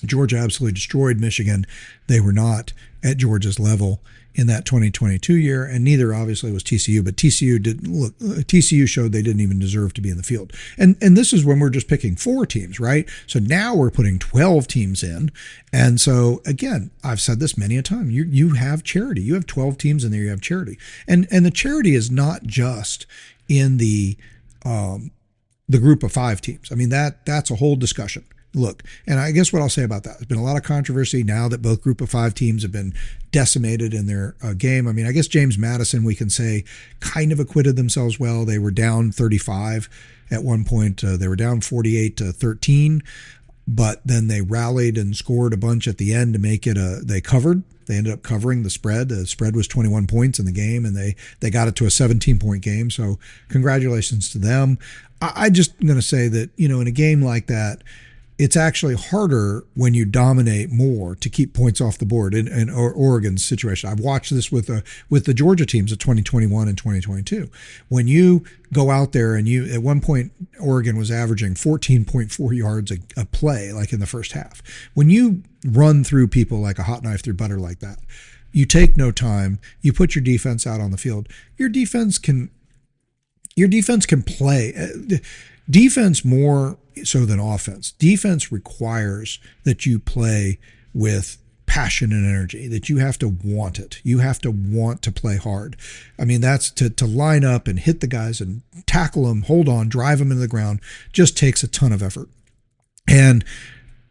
Georgia absolutely destroyed Michigan. They were not at Georgia's level in that 2022 year, and neither obviously was TCU, but TCU showed they didn't even deserve to be in the field. And this is when we're just picking 4 teams, right? So now we're putting 12 teams in. And so again, I've said this many a time, you have charity. You have 12 teams in there, you have charity. And the charity is not just in the group of 5 teams. That's a whole discussion. Look, and I guess what I'll say about that, there's been a lot of controversy now that both group of 5 teams have been decimated in their game. I guess James Madison, we can say, kind of acquitted themselves well. They were down 35 at one point. They were down 48-13, but then they rallied and scored a bunch at the end to make it they covered. They ended up covering the spread. The spread was 21 points in the game, and they got it to a 17-point game. So congratulations to them. I just going to say that, in a game like that, it's actually harder when you dominate more to keep points off the board in Oregon's situation. I've watched this with the Georgia teams of 2021 and 2022. When you go out there and at one point, Oregon was averaging 14.4 yards a play, like in the first half. When you run through people like a hot knife through butter like that, you take no time, you put your defense out on the field. Your defense can play. Defense more so than offense. Defense requires that you play with passion and energy, that you have to want it. You have to want to play hard. That's to line up and hit the guys and tackle them, hold on, drive them into the ground, just takes a ton of effort. And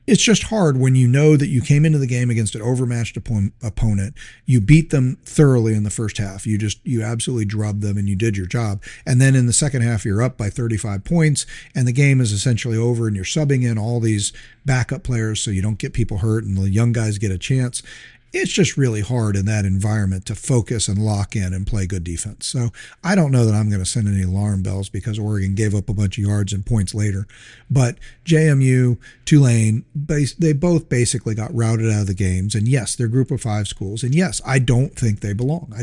it's just hard when you know that you came into the game against an overmatched opponent. You beat them thoroughly in the first half. You absolutely drubbed them and you did your job. And then in the second half, you're up by 35 points and the game is essentially over and you're subbing in all these backup players so you don't get people hurt and the young guys get a chance. It's just really hard in that environment to focus and lock in and play good defense. So I don't know that I'm going to send any alarm bells because Oregon gave up a bunch of yards and points later. But JMU, Tulane, they both basically got routed out of the games. And yes, they're group of 5 schools. And yes, I don't think they belong.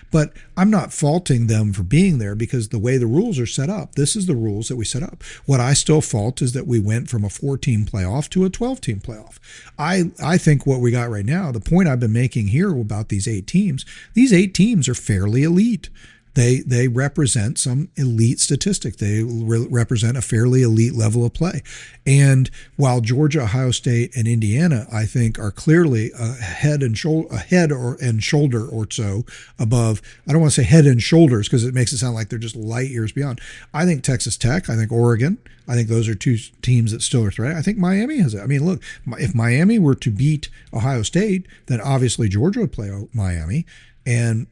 But I'm not faulting them for being there because the way the rules are set up, this is the rules that we set up. What I still fault is that we went from a 4-team playoff to a 12-team playoff. I think what we got right now, the point I've been making here about these 8 teams are fairly elite. They represent some elite statistic. They represent a fairly elite level of play. And while Georgia, Ohio State, and Indiana, I think, are clearly a head and shoulder or so above. I don't want to say head and shoulders because it makes it sound like they're just light years beyond. I think Texas Tech, I think Oregon, I think those are two teams that still are threatening. I think Miami has it. I mean, look, if Miami were to beat Ohio State, then obviously Georgia would play Miami.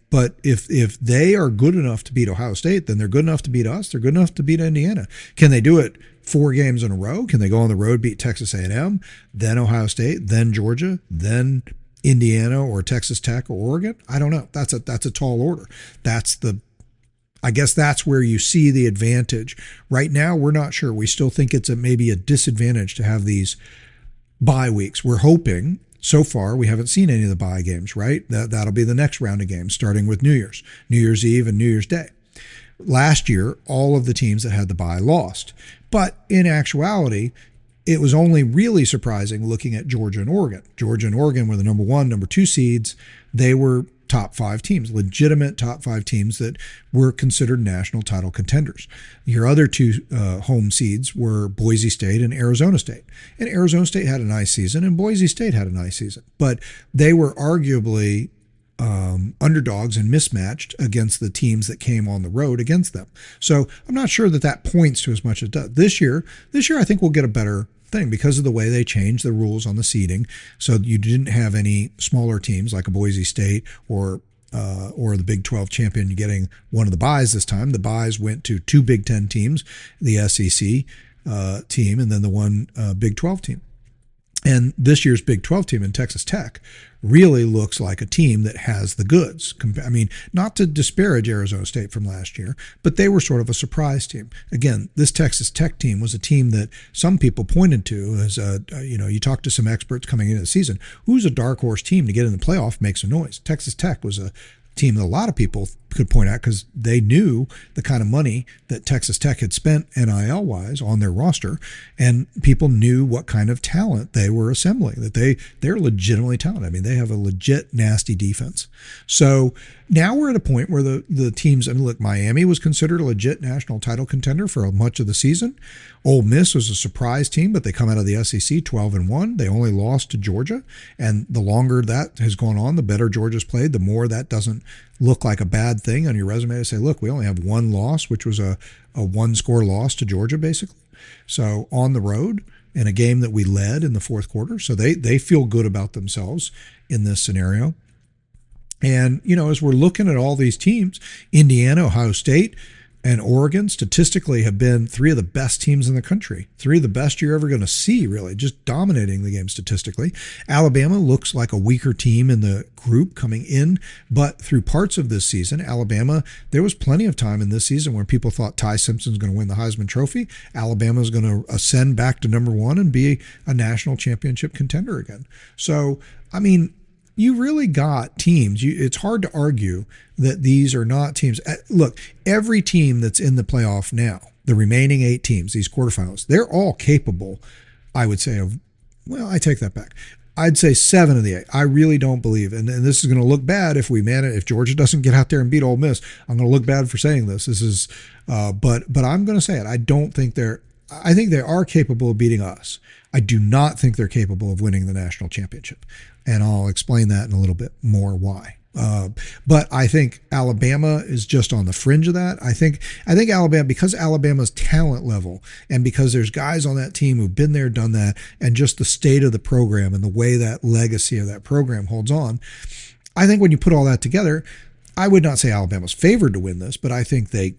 But if they are good enough to beat Ohio State, then they're good enough to beat us. They're good enough to beat Indiana. Can they do it 4 games in a row? Can they go on the road, beat Texas A&M, then Ohio State, then Georgia, then Indiana or Texas Tech or Oregon? I don't know. That's a tall order. I guess that's where you see the advantage. Right now, we're not sure. We still think it's maybe a disadvantage to have these bye weeks. We're hoping. So far, we haven't seen any of the bye games, right? That'll be the next round of games, starting with New Year's Eve and New Year's Day. Last year, all of the teams that had the bye lost. But in actuality, it was only really surprising looking at Georgia and Oregon. Georgia and Oregon were the number 1, number 2 seeds. They were top 5 teams, legitimate top 5 teams that were considered national title contenders. Your other 2 home seeds were Boise State and Arizona State. And Arizona State had a nice season and Boise State had a nice season. But they were arguably underdogs and mismatched against the teams that came on the road against them. So I'm not sure that points to as much as it does. This year, I think we'll get a better thing because of the way they changed the rules on the seeding. So you didn't have any smaller teams like a Boise State or the Big 12 champion getting one of the byes this time. The byes went to 2 Big 10 teams, the SEC team and then the one Big 12 team. And this year's Big 12 team in Texas Tech really looks like a team that has the goods. I mean, not to disparage Arizona State from last year, but they were sort of a surprise team. Again, this Texas Tech team was a team that some people pointed to as, you talk to some experts coming into the season, who's a dark horse team to get in the playoff, makes a noise. Texas Tech was a team that a lot of people could point out because they knew the kind of money that Texas Tech had spent NIL-wise on their roster, and people knew what kind of talent they were assembling, that they're legitimately talented. I mean, they have a legit nasty defense. So now we're at a point where the teams, I mean, look, Miami was considered a legit national title contender for much of the season. Ole Miss was a surprise team, but they come out of the SEC 12-1. They only lost to Georgia, and the longer that has gone on, the better Georgia's played, the more that doesn't look like a bad thing on your resume to say, look, we only have 1 loss, which was a 1-score loss to Georgia, basically. So on the road in a game that we led in the 4th quarter. So they feel good about themselves in this scenario. And, as we're looking at all these teams, Indiana, Ohio State, and Oregon statistically have been 3 of the best teams in the country, 3 of the best you're ever going to see, really, just dominating the game statistically. Alabama looks like a weaker team in the group coming in, but through parts of this season, Alabama, there was plenty of time in this season where people thought Ty Simpson's going to win the Heisman Trophy. Alabama's going to ascend back to number 1 and be a national championship contender again. So, I mean, you really got teams. It's hard to argue that these are not teams. Look, every team that's in the playoff now, the remaining 8 teams, these quarterfinals, they're all capable, I would say, I take that back. I'd say 7 of the 8. I really don't believe, and this is going to look bad if Georgia doesn't get out there and beat Ole Miss. I'm going to look bad for saying this. This is, but I'm going to say it. I think they are capable of beating us. I do not think they're capable of winning the national championship. And I'll explain that in a little bit more why. But I think Alabama is just on the fringe of that. I think Alabama, because Alabama's talent level and because there's guys on that team who've been there, done that, and just the state of the program and the way that legacy of that program holds on, I think when you put all that together, I would not say Alabama's favored to win this, but I think they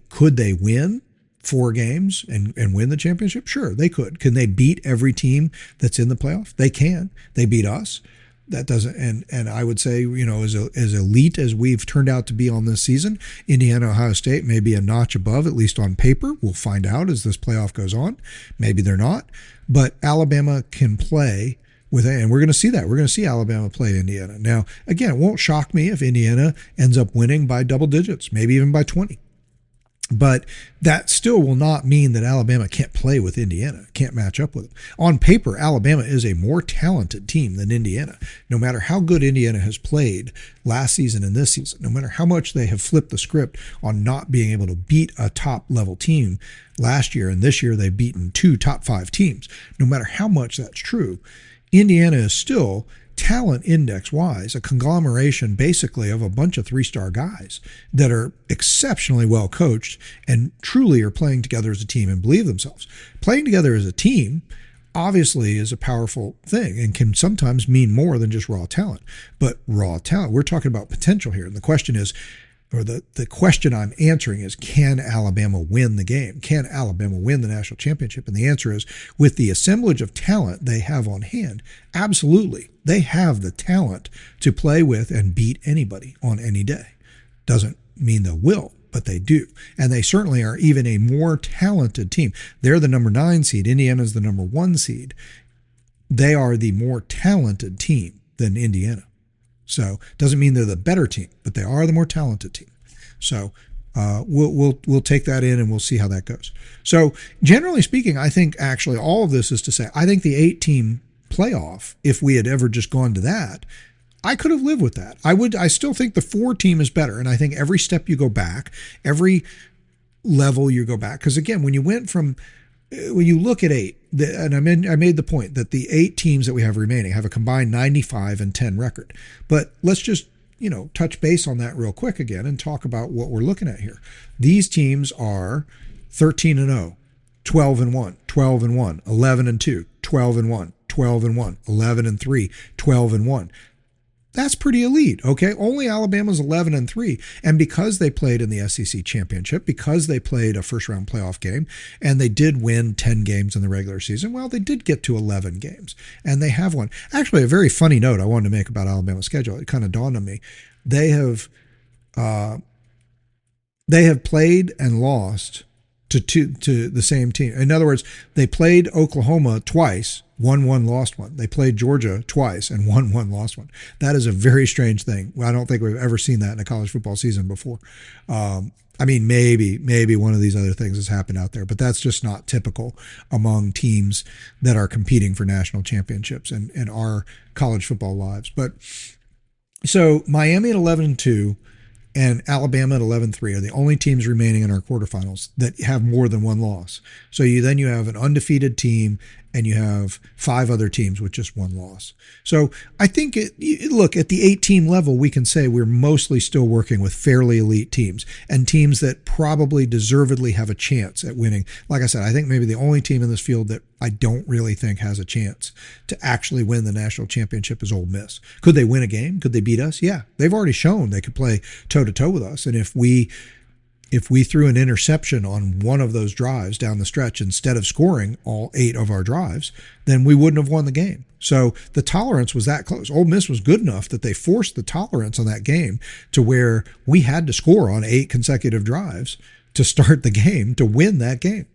win 4 games and win the championship? Sure, they could. Can they beat every team that's in the playoff? They can. They beat us. That doesn't, and I would say, as elite as we've turned out to be on this season, Indiana, Ohio State may be a notch above, at least on paper. We'll find out as this playoff goes on. Maybe they're not, but Alabama can play and we're going to see that. We're going to see Alabama play Indiana. Now, again, it won't shock me if Indiana ends up winning by double digits, maybe even by 20. But that still will not mean that Alabama can't play with Indiana, can't match up with them. On paper, Alabama is a more talented team than Indiana. No matter how good Indiana has played last season and this season, no matter how much they have flipped the script on not being able to beat a top-level team last year, and this year they've beaten 2 top-5 teams, no matter how much that's true, Indiana is still, talent index wise, a conglomeration basically of a bunch of 3-star guys that are exceptionally well coached and truly are playing together as a team and believe themselves. Playing together as a team obviously is a powerful thing and can sometimes mean more than just raw talent. But raw talent, we're talking about potential here. And the question is, or the question I'm answering is, can Alabama win the game? Can Alabama win the national championship? And the answer is, with the assemblage of talent they have on hand, absolutely. They have the talent to play with and beat anybody on any day. Doesn't mean they will, but they do. And they certainly are even a more talented team. They're the number 9 seed. Indiana's the number 1 seed. They are the more talented team than Indiana. So doesn't mean they're the better team, but they are the more talented team. So we'll take that in and we'll see how that goes. So generally speaking, I think actually all of this is to say, I think the 8-team playoff, if we had ever just gone to that, I could have lived with that. I still think the 4-team is better. And I think every step you go back, every level you go back, because again, when you look at 8, and I made the point that the 8 teams that we have remaining have a combined 95-10 record. But let's just, touch base on that real quick again and talk about what we're looking at here. These teams are 13-0, 12-1, 12-1, 11-2, 12-1, 12-1, 11-3, 12-1. That's pretty elite, okay? Only Alabama's 11-3, and because they played in the SEC championship, because they played a first-round playoff game, and they did win 10 games in the regular season, well, they did get to 11 games, and they have won. Actually, a very funny note I wanted to make about Alabama's schedule. It kind of dawned on me. They have played and lost to the same team. In other words, they played Oklahoma twice, won one, lost one. They played Georgia twice and won one, lost one. That is a very strange thing. I don't think we've ever seen that in a college football season before. Maybe one of these other things has happened out there, but that's just not typical among teams that are competing for national championships in our college football lives. But so Miami at 11-2 and Alabama at 11-3 are the only teams remaining in our quarterfinals that have more than one loss. So you have an undefeated team and you have 5 other teams with just one loss. So I think, look, at the 8-team level, we can say we're mostly still working with fairly elite teams and teams that probably deservedly have a chance at winning. Like I said, I think maybe the only team in this field that I don't really think has a chance to actually win the national championship is Ole Miss. Could they win a game? Could they beat us? Yeah, they've already shown they could play toe-to-toe with us. And if we threw an interception on one of those drives down the stretch instead of scoring all 8 of our drives, then we wouldn't have won the game. So the tolerance was that close. Ole Miss was good enough that they forced the tolerance on that game to where we had to score on 8 consecutive drives to start the game to win that game.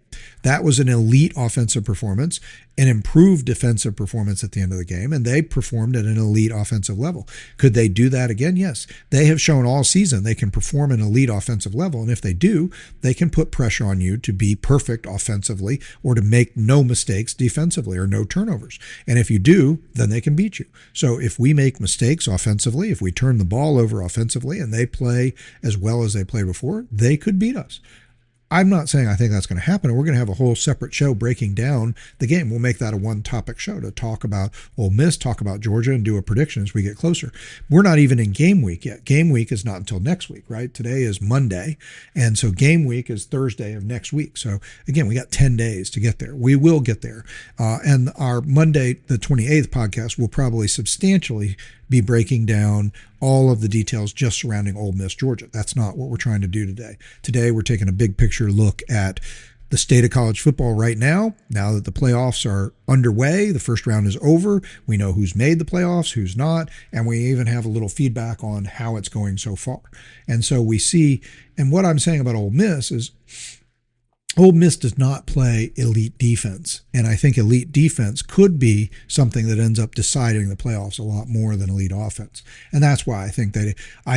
That was an elite offensive performance, an improved defensive performance at the end of the game, and they performed at an elite offensive level. Could they do that again? Yes. They have shown all season they can perform an elite offensive level, and if they do, they can put pressure on you to be perfect offensively or to make no mistakes defensively or no turnovers. And if you do, then they can beat you. So if we make mistakes offensively, if we turn the ball over offensively and they play as well as they played before, they could beat us. I'm not saying I think that's going to happen. We're going to have a whole separate show breaking down the game. We'll make that a one-topic show to talk about Ole Miss, talk about Georgia, and do a prediction as we get closer. We're not even in game week yet. Game week is not until next week, right? Today is Monday, and so game week is Thursday of next week. So, again, we got 10 days to get there. We will get there. And our Monday, the 28th podcast will probably substantially be breaking down all of the details just surrounding Ole Miss, Georgia. That's not what we're trying to do today. Today, we're taking a big picture look at the state of college football right now that the playoffs are underway. The first round is over. We know who's made the playoffs, who's not, and we even have a little feedback on how it's going so far. And so we see, and what I'm saying about Ole Miss is Ole Miss does not play elite defense, and I think elite defense could be something that ends up deciding the playoffs a lot more than elite offense. And that's why I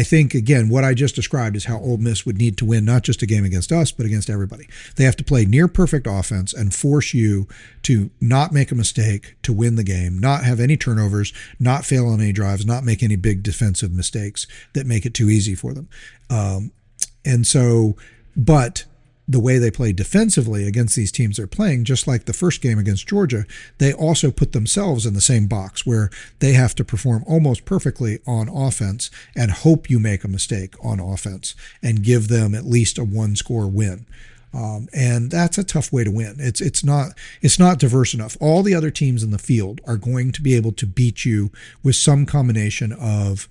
think again, what I just described is how Ole Miss would need to win not just a game against us, but against everybody. They have to play near perfect offense and force you to not make a mistake to win the game, not have any turnovers, not fail on any drives, not make any big defensive mistakes that make it too easy for them. But the way they play defensively against these teams they're playing, just like the first game against Georgia, they also put themselves in the same box where they have to perform almost perfectly on offense and hope you make a mistake on offense and give them at least a one-score win. And that's a tough way to win. It's not diverse enough. All the other teams in the field are going to be able to beat you with some combination of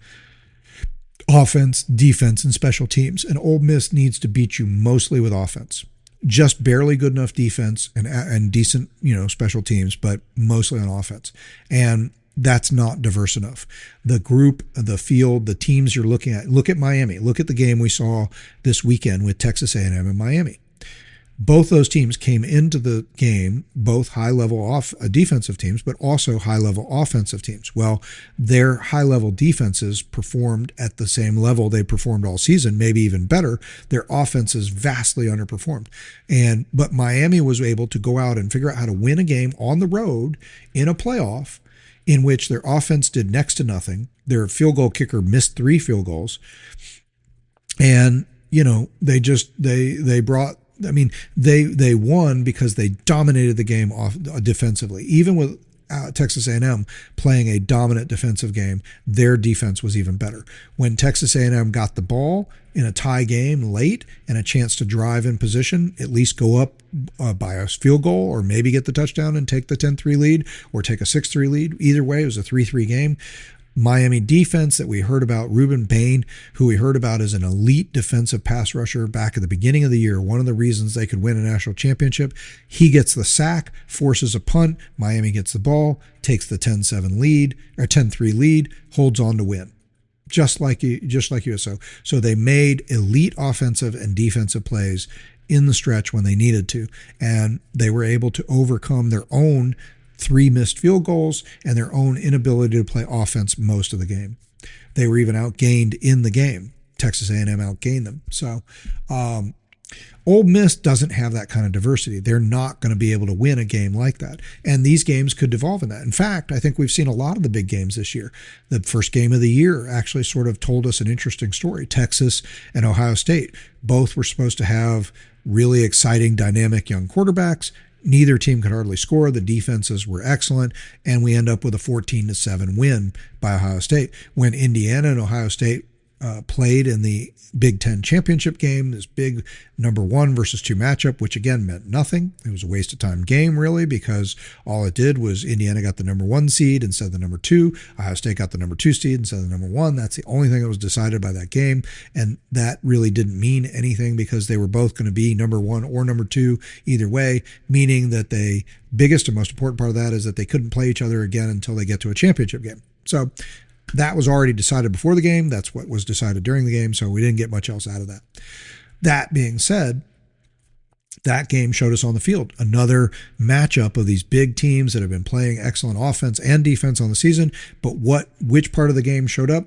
offense, defense, and special teams. And Ole Miss needs to beat you mostly with offense. Just barely good enough defense and decent, special teams, but mostly on offense. And that's not diverse enough. The group, the field, the teams you're looking at. Look at Miami. Look at the game we saw this weekend with Texas A&M and Miami. Both those teams came into the game, both high-level defensive teams, but also high-level offensive teams. Well, their high-level defenses performed at the same level they performed all season, maybe even better. Their offenses vastly underperformed. But Miami was able to go out and figure out how to win a game on the road in a playoff in which their offense did next to nothing. Their field goal kicker missed 3 field goals. And, they won because they dominated the game off defensively. Even with Texas A&M playing a dominant defensive game, their defense was even better. When Texas A&M got the ball in a tie game late and a chance to drive in position, at least go up by a field goal or maybe get the touchdown and take the 10-3 lead or take a 6-3 lead. Either way, it was a 3-3 game. Miami defense that we heard about, Ruben Bain, who we heard about as an elite defensive pass rusher back at the beginning of the year, one of the reasons they could win a national championship. He gets the sack, forces a punt, Miami gets the ball, takes the 10-7 lead or 10-3 lead, holds on to win. Just like USO. So they made elite offensive and defensive plays in the stretch when they needed to, and they were able to overcome their own 3 missed field goals and their own inability to play offense most of the game. They were even outgained in the game. Texas A&M outgained them. So Ole Miss doesn't have that kind of diversity. They're not going to be able to win a game like that. And these games could devolve in that. In fact, I think we've seen a lot of the big games this year. The first game of the year actually sort of told us an interesting story. Texas and Ohio State both were supposed to have really exciting, dynamic young quarterbacks. Neither team could hardly score. The defenses were excellent, and we end up with a 14-7 win by Ohio State. When Indiana and Ohio State played in the Big Ten championship game, this big number 1 versus 2 matchup, which again meant nothing. It was a waste of time game, really, because all it did was Indiana got the number 1 seed instead of the number 2. Ohio State got the number 2 seed instead of the number 1. That's the only thing that was decided by that game, and that really didn't mean anything because they were both going to be number 1 or number 2 either way, meaning that the biggest and most important part of that is that they couldn't play each other again until they get to a championship game. So that was already decided before the game. That's what was decided during the game, so we didn't get much else out of that. That being said, that game showed us on the field another matchup of these big teams that have been playing excellent offense and defense on the season, but which part of the game showed up?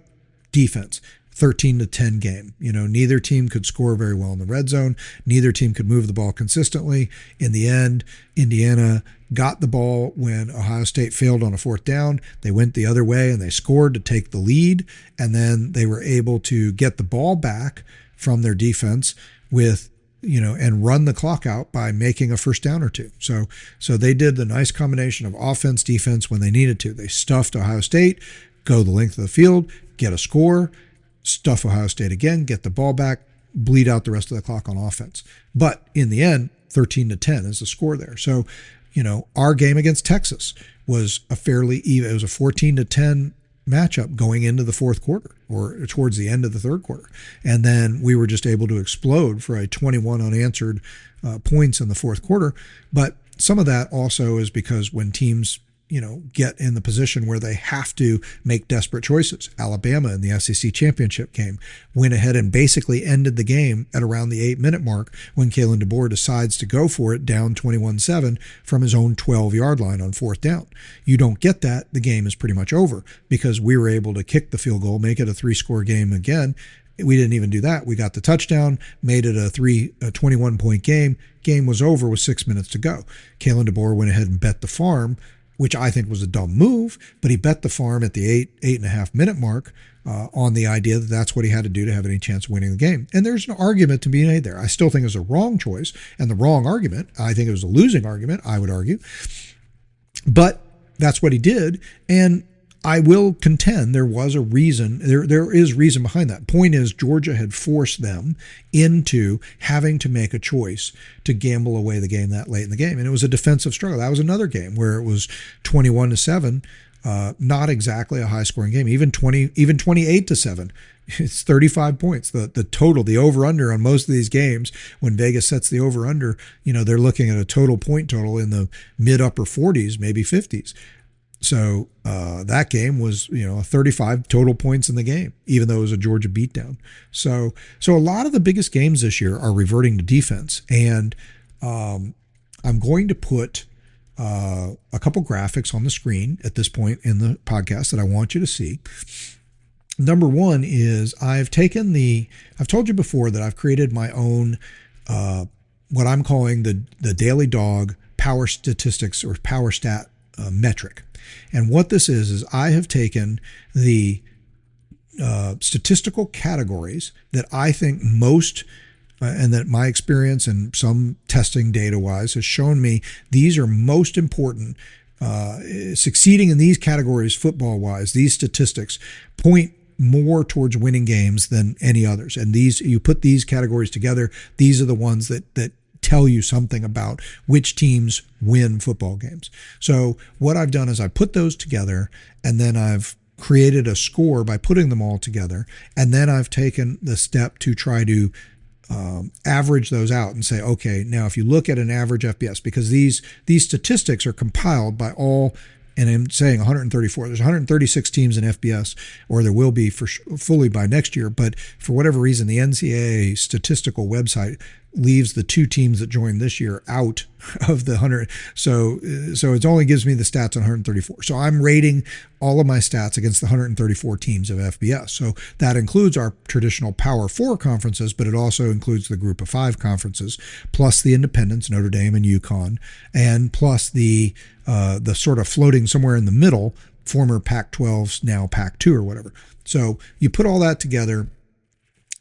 Defense. 13-10 game. Neither team could score very well in the red zone. Neither team could move the ball consistently. In the end, Indiana got the ball when Ohio State failed on a 4th down. They went the other way and they scored to take the lead. And then they were able to get the ball back from their defense and run the clock out by making a 1st down or 2. So they did the nice combination of offense, defense when they needed to. They stuffed Ohio State, go the length of the field, get a score, stuff Ohio State again, get the ball back, bleed out the rest of the clock on offense. But in the end, 13-10 is the score there. So, our game against Texas was a fairly even. It was a 14-10 matchup going into the 4th quarter or towards the end of the 3rd quarter. And then we were just able to explode for a 21 unanswered points in the 4th quarter. But some of that also is because when teams get in the position where they have to make desperate choices. Alabama in the SEC championship game went ahead and basically ended the game at around the 8-minute mark when Kalen DeBoer decides to go for it down 21-7 from his own 12-yard line on fourth down. You don't get that, the game is pretty much over because we were able to kick the field goal, make it a 3-score game again. We didn't even do that. We got the touchdown, made it a 21-point game. Game was over with 6 minutes to go. Kalen DeBoer went ahead and bet the farm, which I think was a dumb move, but he bet the farm at the 8.5-minute mark on the idea that that's what he had to do to have any chance of winning the game. And there's an argument to be made there. I still think it was a wrong choice and the wrong argument. I think it was a losing argument, I would argue. But that's what he did. And I will contend there was a reason, there is reason behind that. Point is, Georgia had forced them into having to make a choice to gamble away the game that late in the game. And it was a defensive struggle. That was another game where it was 21-7, not exactly a high scoring game, even 28-7. It's 35 points. The total, the over-under on most of these games, when Vegas sets the over-under, they're looking at a total point total in the mid-upper 40s, maybe 50s. So that game was, 35 total points in the game, even though it was a Georgia beatdown. So a lot of the biggest games this year are reverting to defense. And I'm going to put a couple graphics on the screen at this point in the podcast that I want you to see. Number one is I've told you before that I've created my own, what I'm calling the Daily Dawg power statistics or power stat metric. And what this is I have taken the statistical categories that I think most, and that my experience and some testing data-wise has shown me these are most important. Succeeding in these categories football-wise, these statistics point more towards winning games than any others. And you put these categories together, these are the ones that tell you something about which teams win football games. So what I've done is I put those together, and then I've created a score by putting them all together, and then I've taken the step to try to average those out and say, okay, now if you look at an average FBS, because these statistics are compiled by all, and I'm saying 134. There's 136 teams in FBS, or there will be fully by next year. But for whatever reason, the NCAA statistical website leaves the 2 teams that joined this year out of the 100. So it only gives me the stats on 134. So I'm rating all of my stats against the 134 teams of FBS. So that includes our traditional Power 4 conferences, but it also includes the Group of 5 conferences, plus the independents, Notre Dame and UConn, and plus the sort of floating somewhere in the middle, former Pac-12s, now Pac-2 or whatever. So you put all that together,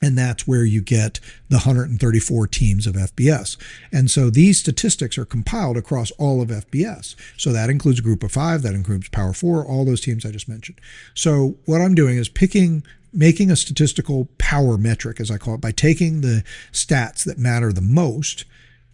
and that's where you get the 134 teams of FBS. And so these statistics are compiled across all of FBS. So that includes Group of 5, that includes Power 4, all those teams I just mentioned. So what I'm doing is making a statistical power metric, as I call it, by taking the stats that matter the most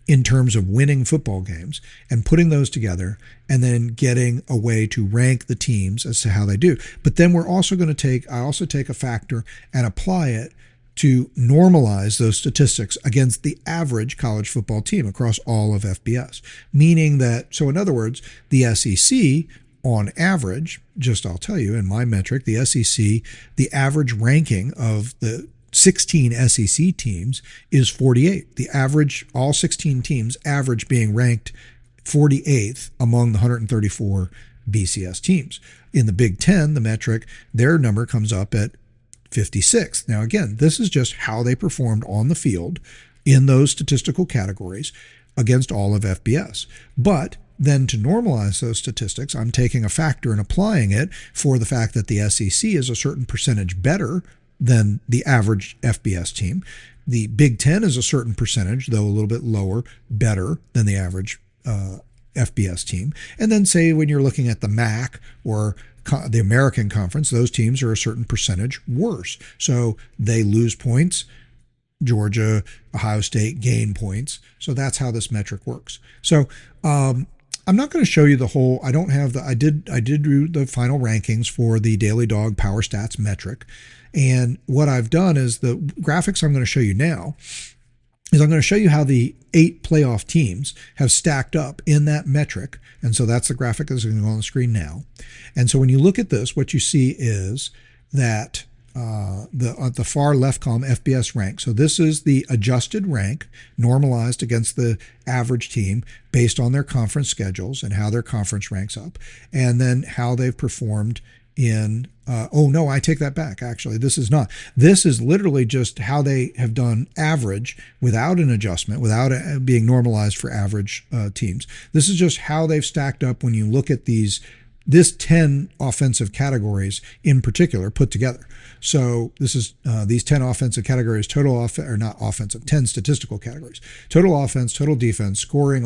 in terms of winning football games and putting those together, and then getting a way to rank the teams as to how they do. But then we're also going to I also take a factor and apply it to normalize those statistics against the average college football team across all of FBS. Meaning that, so in other words, the SEC on average, I'll tell you in my metric, the SEC, the average ranking of the 16 SEC teams is 48. The average, all 16 teams average being ranked 48th among the 134 BCS teams. In the Big Ten, the metric, their number comes up at 56. Now, again, this is just how they performed on the field in those statistical categories against all of FBS. But then to normalize those statistics, I'm taking a factor and applying it for the fact that the SEC is a certain percentage better than the average FBS team. The Big Ten is a certain percentage, though a little bit lower, better than the average FBS team. And then say when you're looking at the MAC or the American Conference, those teams are a certain percentage worse. So they lose points. Georgia, Ohio State gain points. So that's how this metric works. So I'm not going to show you the whole. I did do the final rankings for the Daily Dawg Power Stats metric. And what I've done is the graphics I'm going to show you now is I'm going to show you how the 8 playoff teams have stacked up in that metric. And so that's the graphic that's going to go on the screen now. And so when you look at this, what you see is that at the far left column, FBS rank. So this is the adjusted rank normalized against the average team based on their conference schedules and how their conference ranks up, and then how they've performed in oh no, I take that back. Actually, this is not. This is literally just how they have done average without an adjustment, without it being normalized for average teams. This is just how they've stacked up when you look at this 10 offensive categories in particular put together. So this is these 10 offensive categories, 10 statistical categories: total offense, total defense, scoring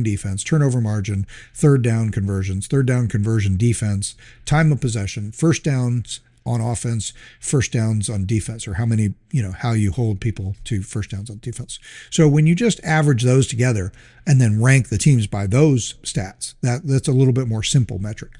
defense, turnover margin, third down conversion defense, time of possession, first downs on offense, first downs on defense, or how you hold people to first downs on defense. So when you just average those together and then rank the teams by those stats, that's a little bit more simple metric.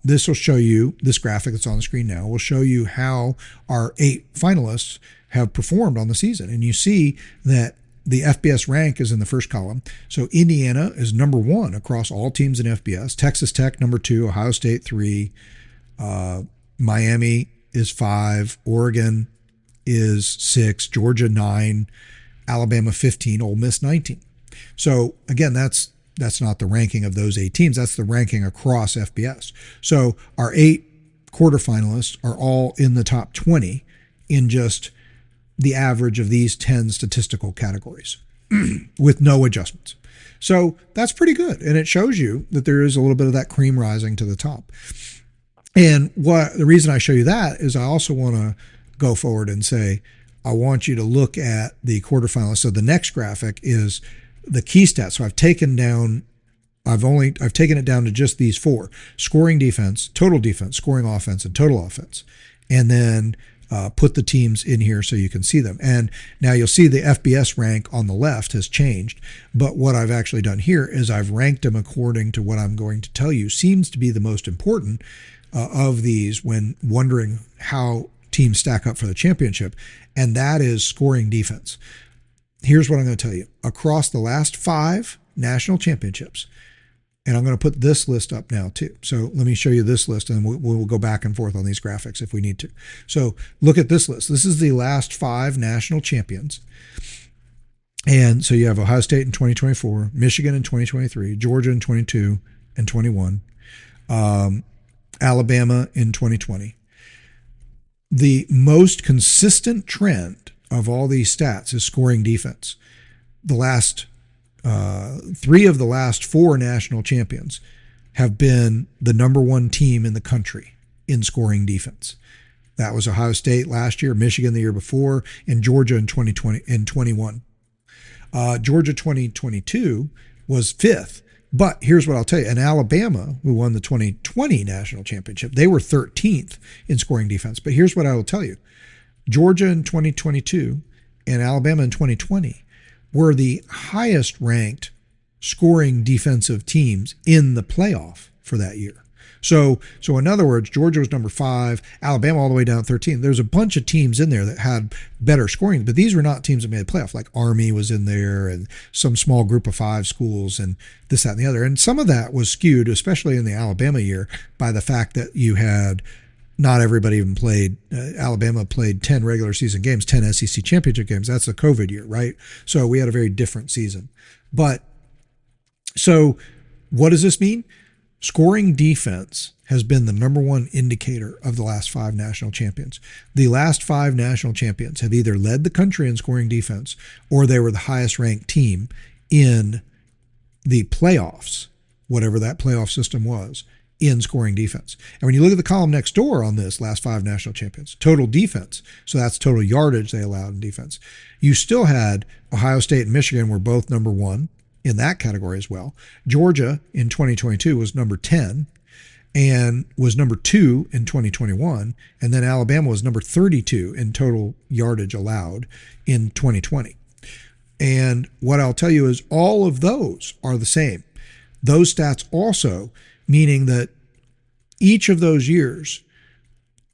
This will show you, this graphic that's on the screen now will show you how our 8 finalists have performed on the season. And you see that the FBS rank is in the first column. So Indiana is number 1 across all teams in FBS. Texas Tech, number 2. Ohio State, 3. Miami is 5, Oregon is 6, Georgia 9, Alabama 15, Ole Miss 19. So again, that's not the ranking of those 8 teams. That's the ranking across FBS. So our 8 quarterfinalists are all in the top 20 in just the average of these 10 statistical categories with no adjustments. So that's pretty good. And it shows you that there is a little bit of that cream rising to the top. And the reason I show you that is I also want to go forward and say, I want you to look at the quarterfinalists. So the next graphic is the key stats. So I've taken it down to just these 4: scoring defense, scoring offense, and total offense. And then put the teams in here so you can see them. And now you'll see the FBS rank on the left has changed. But what I've actually done here is I've ranked them according to what I'm going to tell you seems to be the most important of these when wondering how teams stack up for the championship, and that is scoring defense. Here's what I'm going to tell you. Across the last 5 national championships, and I'm going to put this list up now too. So let me show you this list, and we'll go back and forth on these graphics if we need to. So look at this list. This is the last 5 national champions. And so you have Ohio State in 2024, Michigan in 2023, Georgia in 22 and 21, Alabama in 2020. The most consistent trend of all these stats is scoring defense. The last 3 of the last 4 national champions have been the number 1 team in the country in scoring defense. That was Ohio State last year, Michigan the year before, and Georgia in 2020 and 21. Georgia 2022 was 5th. But here's what I'll tell you. And Alabama, who won the 2020 national championship, they were 13th in scoring defense. But here's what I will tell you. Georgia in 2022 and Alabama in 2020 were the highest ranked scoring defensive teams in the playoff for that year. So in other words, Georgia was number 5, Alabama all the way down 13. There's a bunch of teams in there that had better scoring, but these were not teams that made the playoff. Like Army was in there and some small group of 5 schools and this, that, and the other. And some of that was skewed, especially in the Alabama year, by the fact that you had not everybody even played. Alabama played 10 regular season games, 10 SEC championship games. That's a COVID year, right? So we had a very different season. But so what does this mean? Scoring defense has been the number 1 indicator of the last 5 national champions. The last 5 national champions have either led the country in scoring defense or they were the highest ranked team in the playoffs, whatever that playoff system was, in scoring defense. And when you look at the column next door on this last 5 national champions, total defense, so that's total yardage they allowed in defense, you still had Ohio State and Michigan were both number 1 in that category as well. Georgia in 2022 was number 10 and was number 2 in 2021. And then Alabama was number 32 in total yardage allowed in 2020. And what I'll tell you is all of those are the same. Those stats also meaning that each of those years,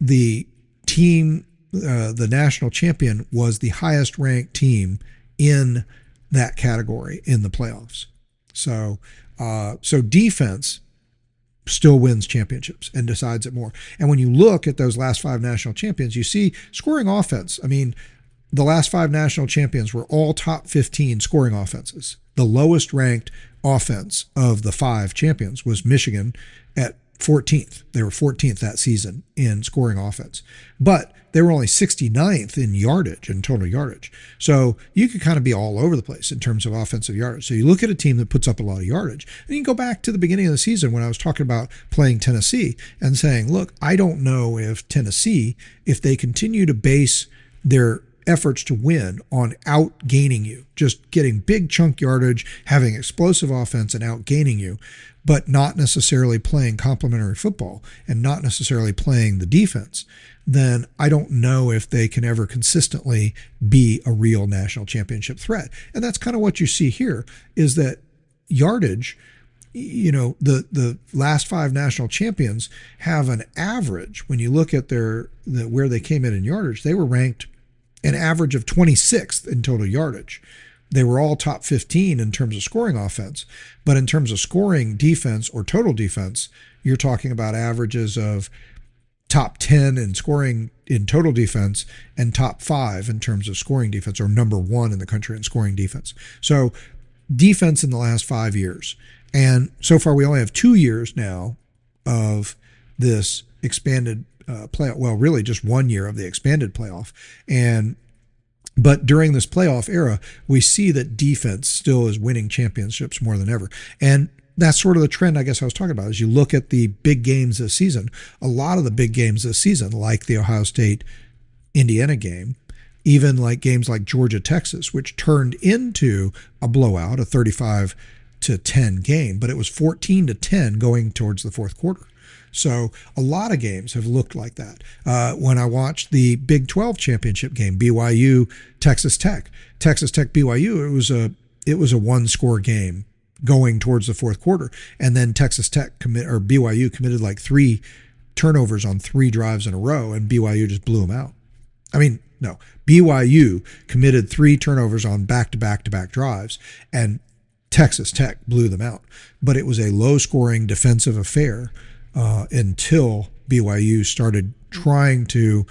the team, the national champion was the highest ranked team in that category in the playoffs. So defense still wins championships and decides it more. And when you look at those last 5 national champions, you see scoring offense. I mean, the last 5 national champions were all top 15 scoring offenses. The lowest ranked offense of the 5 champions was Michigan at 14th. They were 14th that season in scoring offense, but they were only 69th in yardage, in total yardage. So you could kind of be all over the place in terms of offensive yardage. So you look at a team that puts up a lot of yardage, and you can go back to the beginning of the season when I was talking about playing Tennessee and saying, look, I don't know if Tennessee, if they continue to base their efforts to win on outgaining you, just getting big chunk yardage, having explosive offense and outgaining you, but not necessarily playing complementary football and not necessarily playing the defense, then I don't know if they can ever consistently be a real national championship threat. And that's kind of what you see here, is that yardage, you know, the last 5 national champions have an average. When you look at where they came in yardage, they were ranked an average of 26th in total yardage. They were all top 15 in terms of scoring offense, but in terms of scoring defense or total defense, you're talking about averages of top 10 in scoring in total defense and top 5 in terms of scoring defense, or number 1 in the country in scoring defense. So defense in the last 5 years. And so far we only have 2 years now of this expanded playoff. Well, really just 1 year of the expanded playoff. But during this playoff era, we see that defense still is winning championships more than ever. And that's sort of the trend I guess I was talking about. As you look at the big games this season, a lot of the big games this season, like the Ohio State-Indiana game, even like games like Georgia-Texas, which turned into a blowout, a 35-10 game, but it was 14-10 going towards the fourth quarter. So a lot of games have looked like that. When I watched the Big 12 championship game, BYU, Texas Tech, BYU, it was a 1-score game going towards the fourth quarter, and then Texas Tech BYU committed like 3 turnovers on 3 drives in a row, and BYU just blew them out. I mean, no, BYU committed 3 turnovers on back-to-back-to-back drives, and Texas Tech blew them out. But it was a low-scoring defensive affair until BYU started trying to,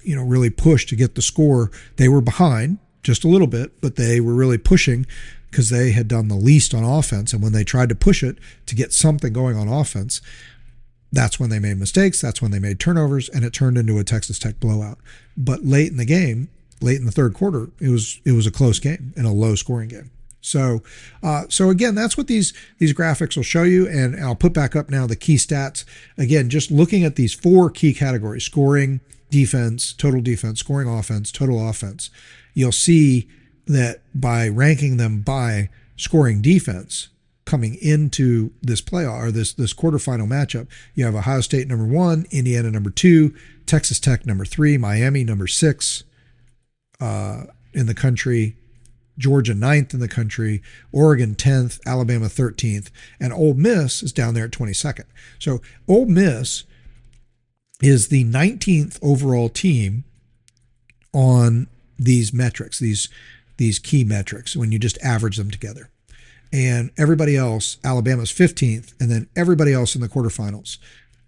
really push to get the score. They were behind just a little bit, but they were really pushing because they had done the least on offense. And when they tried to push it to get something going on offense, that's when they made mistakes. That's when they made turnovers, and it turned into a Texas Tech blowout. But late in the game, late in the third quarter, it was a close game and a low-scoring game. So again, that's what these graphics will show you. And I'll put back up now the key stats. Again, just looking at these 4 key categories: scoring, defense, scoring offense, total offense. You'll see that by ranking them by scoring defense coming into this playoff or this quarterfinal matchup, you have Ohio State number 1, Indiana number 2, Texas Tech number 3, Miami number 6 in the country, Georgia 9th in the country, Oregon 10th, Alabama 13th, and Ole Miss is down there at 22nd. So Ole Miss is the 19th overall team on these metrics, these key metrics, when you just average them together. And everybody else, Alabama's 15th, and then everybody else in the quarterfinals,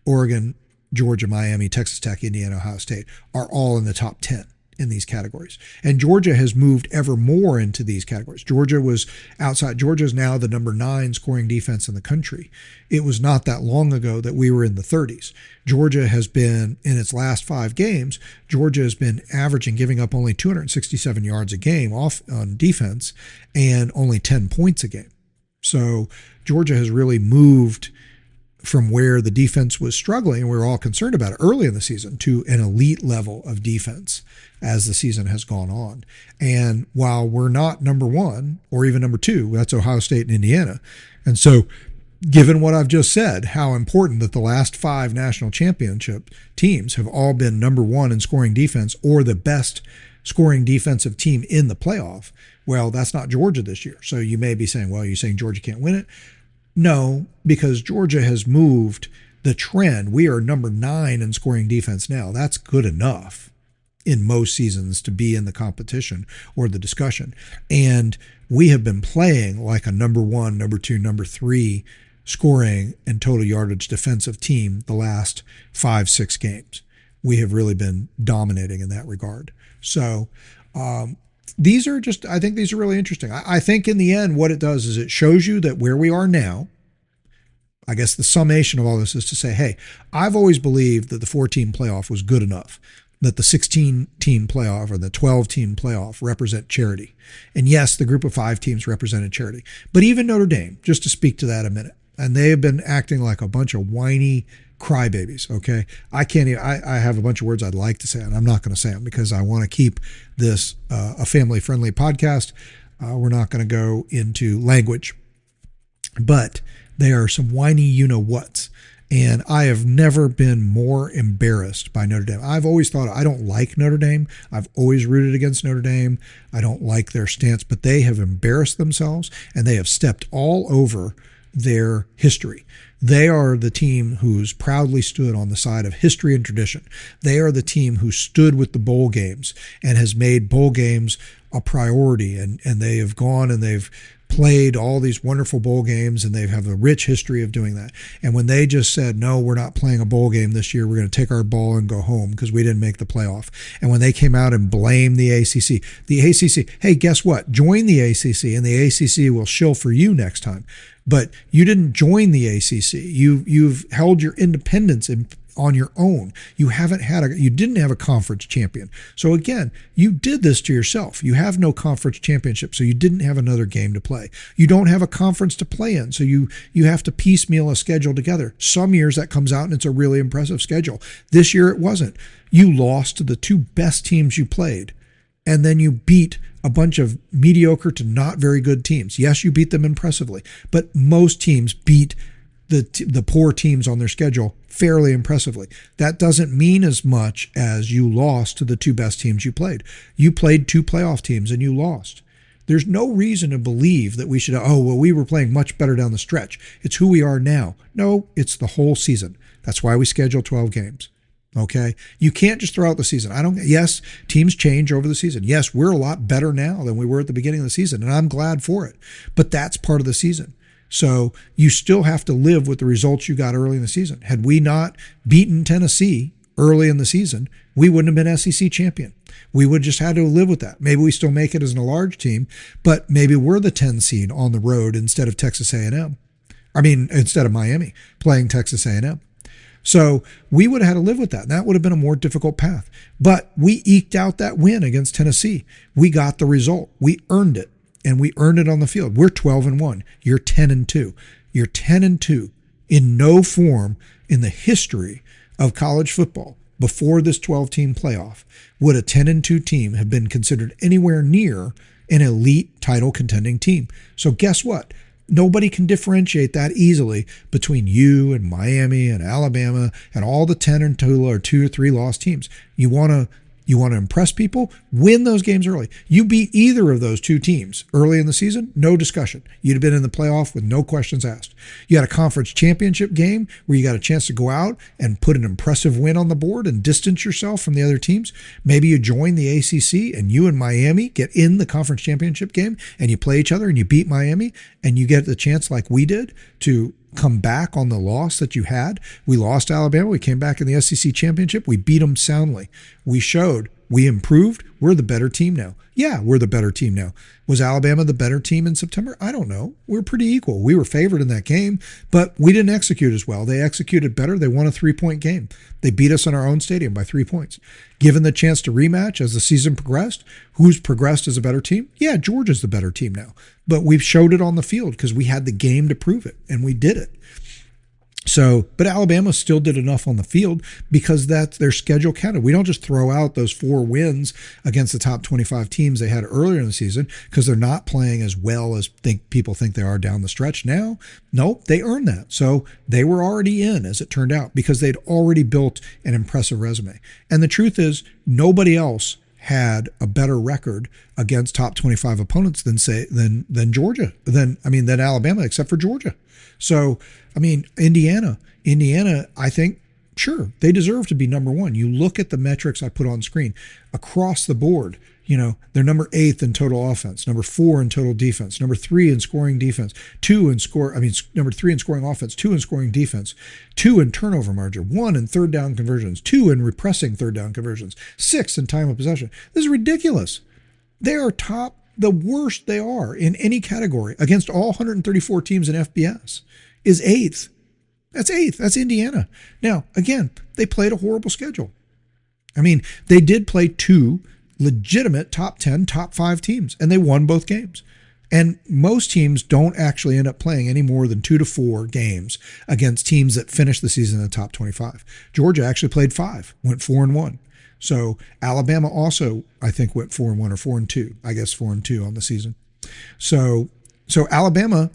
Oregon, Georgia, Miami, Texas Tech, Indiana, Ohio State, are all in the top 10 in these categories. And Georgia has moved ever more into these categories. Georgia was outside. Georgia is now the number 9 scoring defense in the country. It was not that long ago that we were in the 30s. Georgia has been, in its last 5 games, Georgia has been averaging, giving up only 267 yards a game off on defense and only 10 points a game. So Georgia has really moved from where the defense was struggling, and we were all concerned about it early in the season, to an elite level of defense as the season has gone on. And while we're not number 1 or even number 2, that's Ohio State and Indiana. And so given what I've just said, how important that the last 5 national championship teams have all been number 1 in scoring defense or the best scoring defensive team in the playoff, well, that's not Georgia this year. So you may be saying, well, you're saying Georgia can't win it? No, because Georgia has moved the trend. We are number 9 in scoring defense now. That's good enough. in most seasons to be in the competition or the discussion. And we have been playing like a number one, number two, number three scoring and total yardage defensive team the last 5-6 games. We have really been dominating in that regard. So these are just, I think these are really interesting. I think in the end, what it does is it shows you that where we are now, I guess the summation of all this is to say, hey, I've always believed that the 4-team playoff was good enough, that the 16-team playoff or the 12-team playoff represent charity. And yes, the group of 5 teams represented charity. But even Notre Dame, just to speak to that a minute, and they have been acting like a bunch of whiny crybabies, okay? I can't even, I have a bunch of words I'd like to say, and I'm not going to say them because I want to keep this a family-friendly podcast. We're not going to go into language. But they are some whiny you-know-whats. And I have never been more embarrassed by Notre Dame. I've always thought I don't like Notre Dame. I've always rooted against Notre Dame. I don't like their stance, but they have embarrassed themselves and they have stepped all over their history. They are the team who's proudly stood on the side of history and tradition. They are the team who stood with the bowl games and has made bowl games a priority. And they have gone and they've played all these wonderful bowl games and they have a rich history of doing that. And when they just said, no, we're not playing a bowl game this year, we're going to take our ball and go home because we didn't make the playoff. And when they came out and blamed the ACC, hey, guess what? Join the ACC and the ACC will shill for you next time. But you didn't join the ACC. You've held your independence on your own. You didn't have a conference champion. So again, you did this to yourself. You have no conference championship, so you didn't have another game to play. You don't have a conference to play in, so you have to piecemeal a schedule together. Some years that comes out and it's a really impressive schedule. This year it wasn't. You lost to the 2 best teams you played, and then you beat a bunch of mediocre to not very good teams. Yes, you beat them impressively, but most teams beat the poor teams on their schedule fairly impressively. That doesn't mean as much as you lost to the 2 best teams you played. You played 2 playoff teams and you lost. There's no reason to believe that we should, we were playing much better down the stretch. It's who we are now. No, it's the whole season. That's why we schedule 12 games. Okay. You can't just throw out the season. Yes, teams change over the season. Yes, we're a lot better now than we were at the beginning of the season, and I'm glad for it. But that's part of the season. So you still have to live with the results you got early in the season. Had we not beaten Tennessee early in the season, we wouldn't have been SEC champion. We would just had to live with that. Maybe we still make it as a large team, but maybe we're the 10 seed on the road instead of Texas A&M. Instead of Miami playing Texas A&M. So we would have had to live with that. And that would have been a more difficult path. But we eked out that win against Tennessee. We got the result. We earned it. And we earned it on the field. We're 12-1. You're 10-2. You're 10-2. In no form in the history of college football before this 12-team playoff would a 10-2 team have been considered anywhere near an elite title contending team. So guess what? Nobody can differentiate that easily between you and Miami and Alabama and all the 10-2 or 2 or 3 lost teams. You want to impress people? Win those games early. You beat either of those 2 teams early in the season, no discussion. You'd have been in the playoff with no questions asked. You had a conference championship game where you got a chance to go out and put an impressive win on the board and distance yourself from the other teams. Maybe you join the ACC and you and Miami get in the conference championship game and you play each other and you beat Miami and you get the chance like we did to come back on the loss that you had. We lost Alabama. We came back in the SEC championship. We beat them soundly. We showed we improved. We're the better team now. Yeah, we're the better team now. Was Alabama the better team in September? I don't know. We're pretty equal. We were favored in that game, but we didn't execute as well. They executed better. They won a 3-point game. They beat us in our own stadium by 3 points. Given the chance to rematch as the season progressed, who's progressed as a better team? Yeah, Georgia's the better team now. But we've showed it on the field because we had the game to prove it, and we did it. So, but Alabama still did enough on the field because that's their schedule counted. We don't just throw out those 4 wins against the top 25 teams they had earlier in the season because they're not playing as well as people think they are down the stretch now. Nope, they earned that. So they were already in, as it turned out, because they'd already built an impressive resume. And the truth is, nobody else had a better record against top 25 opponents than Georgia, than Alabama, except for Georgia. So, Indiana, I think Sure, they deserve to be number one. You look at the metrics I put on screen across the board. They're number 8th in total offense, number 4 in total defense, number 3 in scoring defense, number 3 in scoring offense, 2 in scoring defense, 2 in turnover margin, 1 in third down conversions, 2 in repressing third down conversions, 6 in time of possession. This is ridiculous. They are the worst they are in any category against all 134 teams in FBS is 8th. That's 8th. That's Indiana. Now, again, they played a horrible schedule. They did play 2 legitimate top 10, top 5 teams, and they won both games. And most teams don't actually end up playing any more than 2 to 4 games against teams that finish the season in the top 25. Georgia actually played 5, went 4-1. So Alabama also, I think, went 4-1 or 4-2. I guess 4-2 on the season. So Alabama,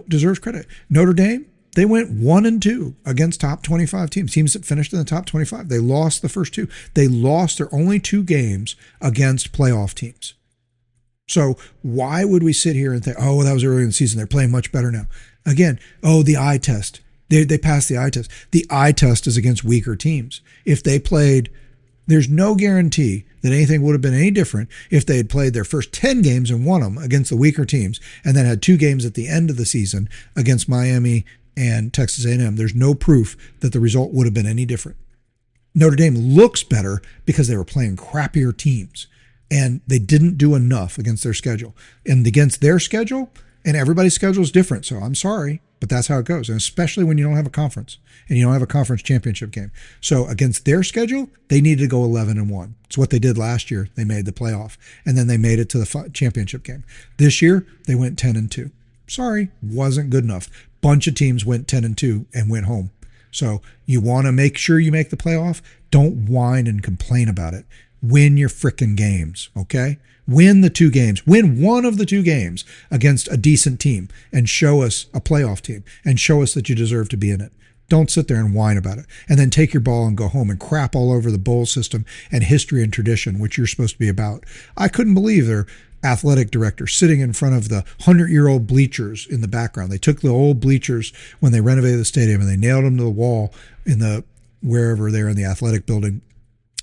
deserves credit. Notre Dame, they went 1-2 against top 25 teams that finished in the top 25. They lost the first 2. They lost their only 2 games against playoff teams. So why would we sit here and think, oh, well, that was early in the season. They're playing much better now. Again, the eye test. They passed the eye test. The eye test is against weaker teams. If they played, there's no guarantee that anything would have been any different if they had played their first 10 games and won them against the weaker teams and then had 2 games at the end of the season against Miami and Texas A&M. There's no proof that the result would have been any different. Notre Dame looks better because they were playing crappier teams, and they didn't do enough against their schedule. And against their schedule, and everybody's schedule is different, so I'm sorry, but that's how it goes, and especially when you don't have a conference, and you don't have a conference championship game. So against their schedule, they needed to go 11-1. It's what they did last year. They made the playoff, and then they made it to the championship game. This year, they went 10-2. Sorry, wasn't good enough. Bunch of teams went 10-2 and went home. So you want to make sure you make the playoff. Don't whine and complain about it. Win your frickin' games, okay? Win the 2 games. Win one of the 2 games against a decent team and show us a playoff team and show us that you deserve to be in it. Don't sit there and whine about it and then take your ball and go home and crap all over the bowl system and history and tradition, which you're supposed to be about. I couldn't believe their athletic director sitting in front of the 100-year-old bleachers in the background. They took the old bleachers when they renovated the stadium and they nailed them to the wall in wherever they're in the athletic building.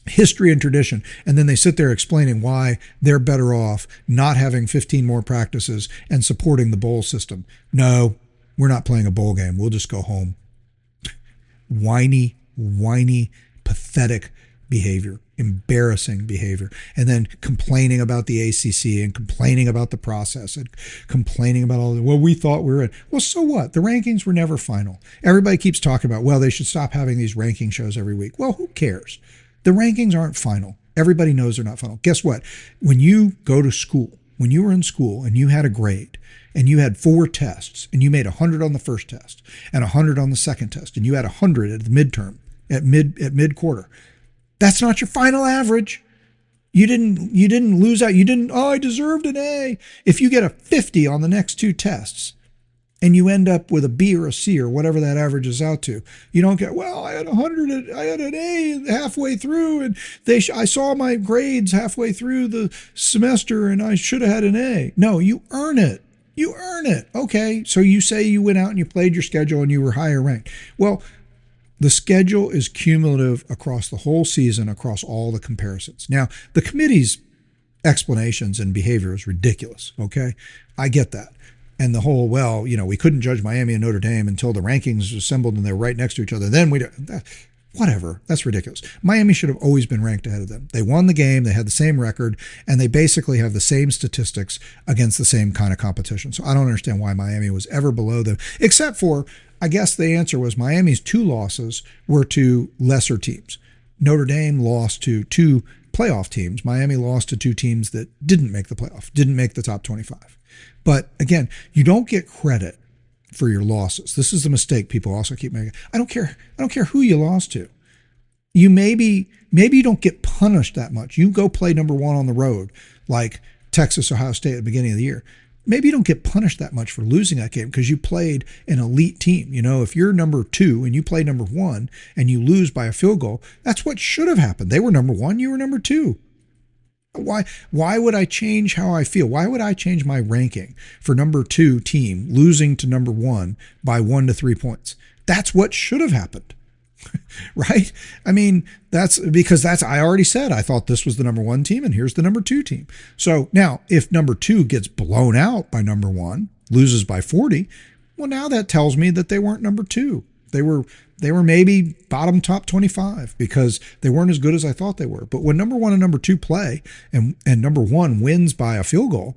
History and tradition. And then they sit there explaining why they're better off not having 15 more practices and supporting the bowl system. No, we're not playing a bowl game. We'll just go home. Whiny, pathetic behavior, embarrassing behavior, and then complaining about the ACC and complaining about the process and complaining about we thought we were in. Well, so what? The rankings were never final. Everybody keeps talking about, they should stop having these ranking shows every week. Well, who cares? The rankings aren't final. Everybody knows they're not final. Guess what? When you go to school, when you were in school and you had a grade and you had 4 tests and you made 100 on the first test and 100 on the second test and you had 100 at the midterm, at mid-quarter, that's not your final average. You didn't lose out. I deserved an A. If you get a 50 on the next 2 tests and you end up with a B or a C or whatever that averages out to, you don't get, I had 100, I had an A halfway through, and I saw my grades halfway through the semester and I should have had an A. No, you earn it. You earn it. Okay, so you say you went out and you played your schedule and you were higher ranked. Well, the schedule is cumulative across the whole season, across all the comparisons. Now, the committee's explanations and behavior is ridiculous, okay? I get that. And the whole, we couldn't judge Miami and Notre Dame until the rankings assembled and they were right next to each other. Then whatever. That's ridiculous. Miami should have always been ranked ahead of them. They won the game. They had the same record, and they basically have the same statistics against the same kind of competition. So I don't understand why Miami was ever below them, except for, I guess the answer was Miami's 2 losses were to lesser teams. Notre Dame lost to 2 playoff teams. Miami lost to 2 teams that didn't make the playoff, didn't make the top 25. But again, you don't get credit for your losses. This is the mistake people also keep making. I don't care who you lost to. You maybe you don't get punished that much. You go play number 1 on the road, like Texas, Ohio State at the beginning of the year. Maybe you don't get punished that much for losing that game because you played an elite team. If you're number 2 and you play number 1 and you lose by a field goal, that's what should have happened. They were number 1, you were number 2. Why would I change how I feel? Why would I change my ranking for number 2 team losing to number 1 by 1 to 3 points? That's what should have happened. right? I mean, that's because I already said I thought this was the number one team and here's the number two team. So now if number two gets blown out by number one, loses by 40, well, now that tells me that they weren't number two. They were maybe bottom top 25 because they weren't as good as I thought they were. But when number one and number two play and number one wins by a field goal,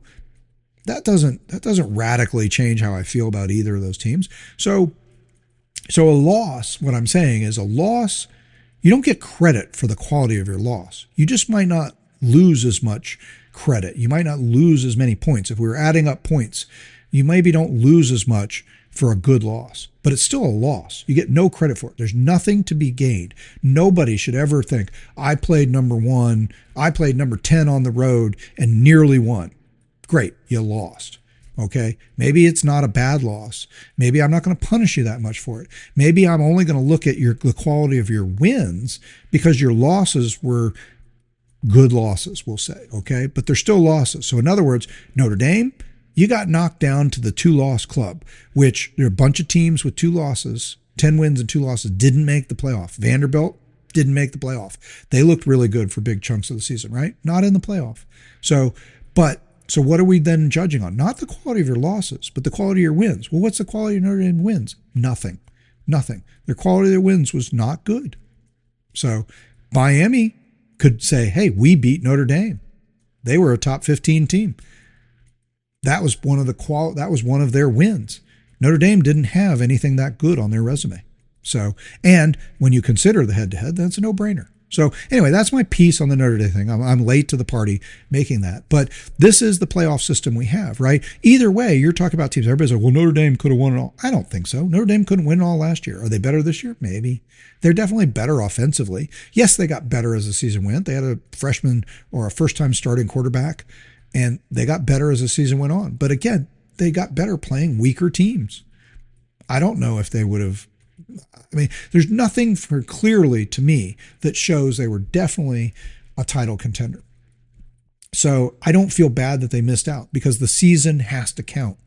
that doesn't radically change how I feel about either of those teams. So a loss, what I'm saying is a loss, you don't get credit for the quality of your loss. You just might not lose as much credit. You might not lose as many points. If we were adding up points, you maybe don't lose as much for a good loss, but it's still a loss. You get no credit for it. There's nothing to be gained. Nobody should ever think, I played number one, I played number 10 on the road and nearly won. Great, you lost. Okay, maybe it's not a bad loss. Maybe I'm not going to punish you that much for it. Maybe I'm only going to look at the quality of your wins because your losses were good losses, we'll say. Okay, but they're still losses. So in other words, Notre Dame, you got knocked down to the 2-loss club, which there are a bunch of teams with 2 losses, 10 wins and 2 losses didn't make the playoff. Vanderbilt didn't make the playoff. They looked really good for big chunks of the season, right? Not in the playoff. So what are we then judging on? Not the quality of your losses, but the quality of your wins. Well, what's the quality of Notre Dame wins? Nothing. Their quality of their wins was not good. So Miami could say, hey, we beat Notre Dame. They were a top 15 team. That was one of their wins. Notre Dame didn't have anything that good on their resume. So, and when you consider the head-to-head, that's a no-brainer. So anyway, that's my piece on the Notre Dame thing. I'm late to the party making that. But this is the playoff system we have, right? Either way, you're talking about teams. Everybody's like, well, Notre Dame could have won it all. I don't think so. Notre Dame couldn't win it all last year. Are they better this year? Maybe. They're definitely better offensively. Yes, they got better as the season went. They had a freshman or a first-time starting quarterback, and they got better as the season went on. But again, they got better playing weaker teams. I don't know if they would have. I mean, there's nothing for clearly to me that shows they were definitely a title contender. So I don't feel bad that they missed out because the season has to count.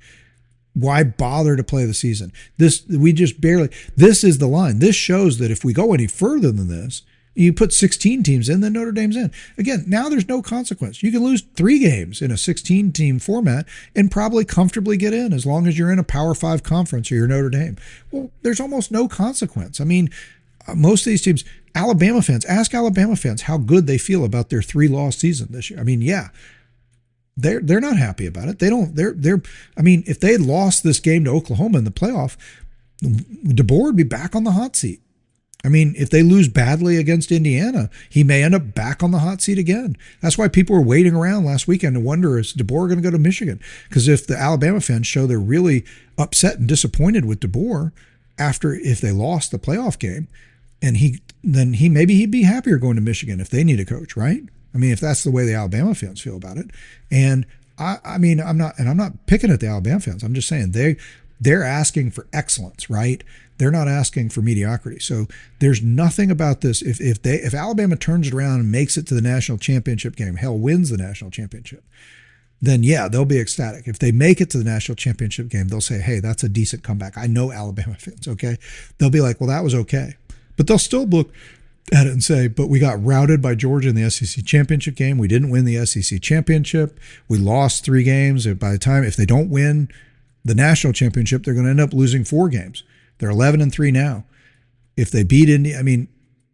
Why bother to play the season? This is the line. This shows that if we go any further than this, you put 16 teams in, then Notre Dame's in. Again, now there's no consequence. You can lose 3 games in a 16-team format and probably comfortably get in as long as you're in a Power 5 conference or you're Notre Dame. Well, there's almost no consequence. I mean, most of these teams, ask Alabama fans how good they feel about their 3-loss season this year. I mean, yeah, they're not happy about it. I mean, if they had lost this game to Oklahoma in the playoff, DeBoer would be back on the hot seat. I mean, if they lose badly against Indiana, he may end up back on the hot seat again. That's why people were waiting around last weekend to wonder, is DeBoer going to go to Michigan? Because if the Alabama fans show they're really upset and disappointed with DeBoer if they lost the playoff game, and maybe he'd be happier going to Michigan if they need a coach, right? I mean, if that's the way the Alabama fans feel about it. And I'm not picking at the Alabama fans. I'm just saying they're asking for excellence, right? They're not asking for mediocrity. So there's nothing about this. If Alabama turns it around and makes it to the national championship game, wins the national championship, then yeah, they'll be ecstatic. If they make it to the national championship game, they'll say, hey, that's a decent comeback. I know Alabama fans, okay? They'll be like, well, that was okay. But they'll still look at it and say, but we got routed by Georgia in the SEC championship game. We didn't win the SEC championship. We lost 3 games. By the time, if they don't win the national championship, they're going to end up losing 4 games. They're 11-3 now. If they beat Indy, I mean,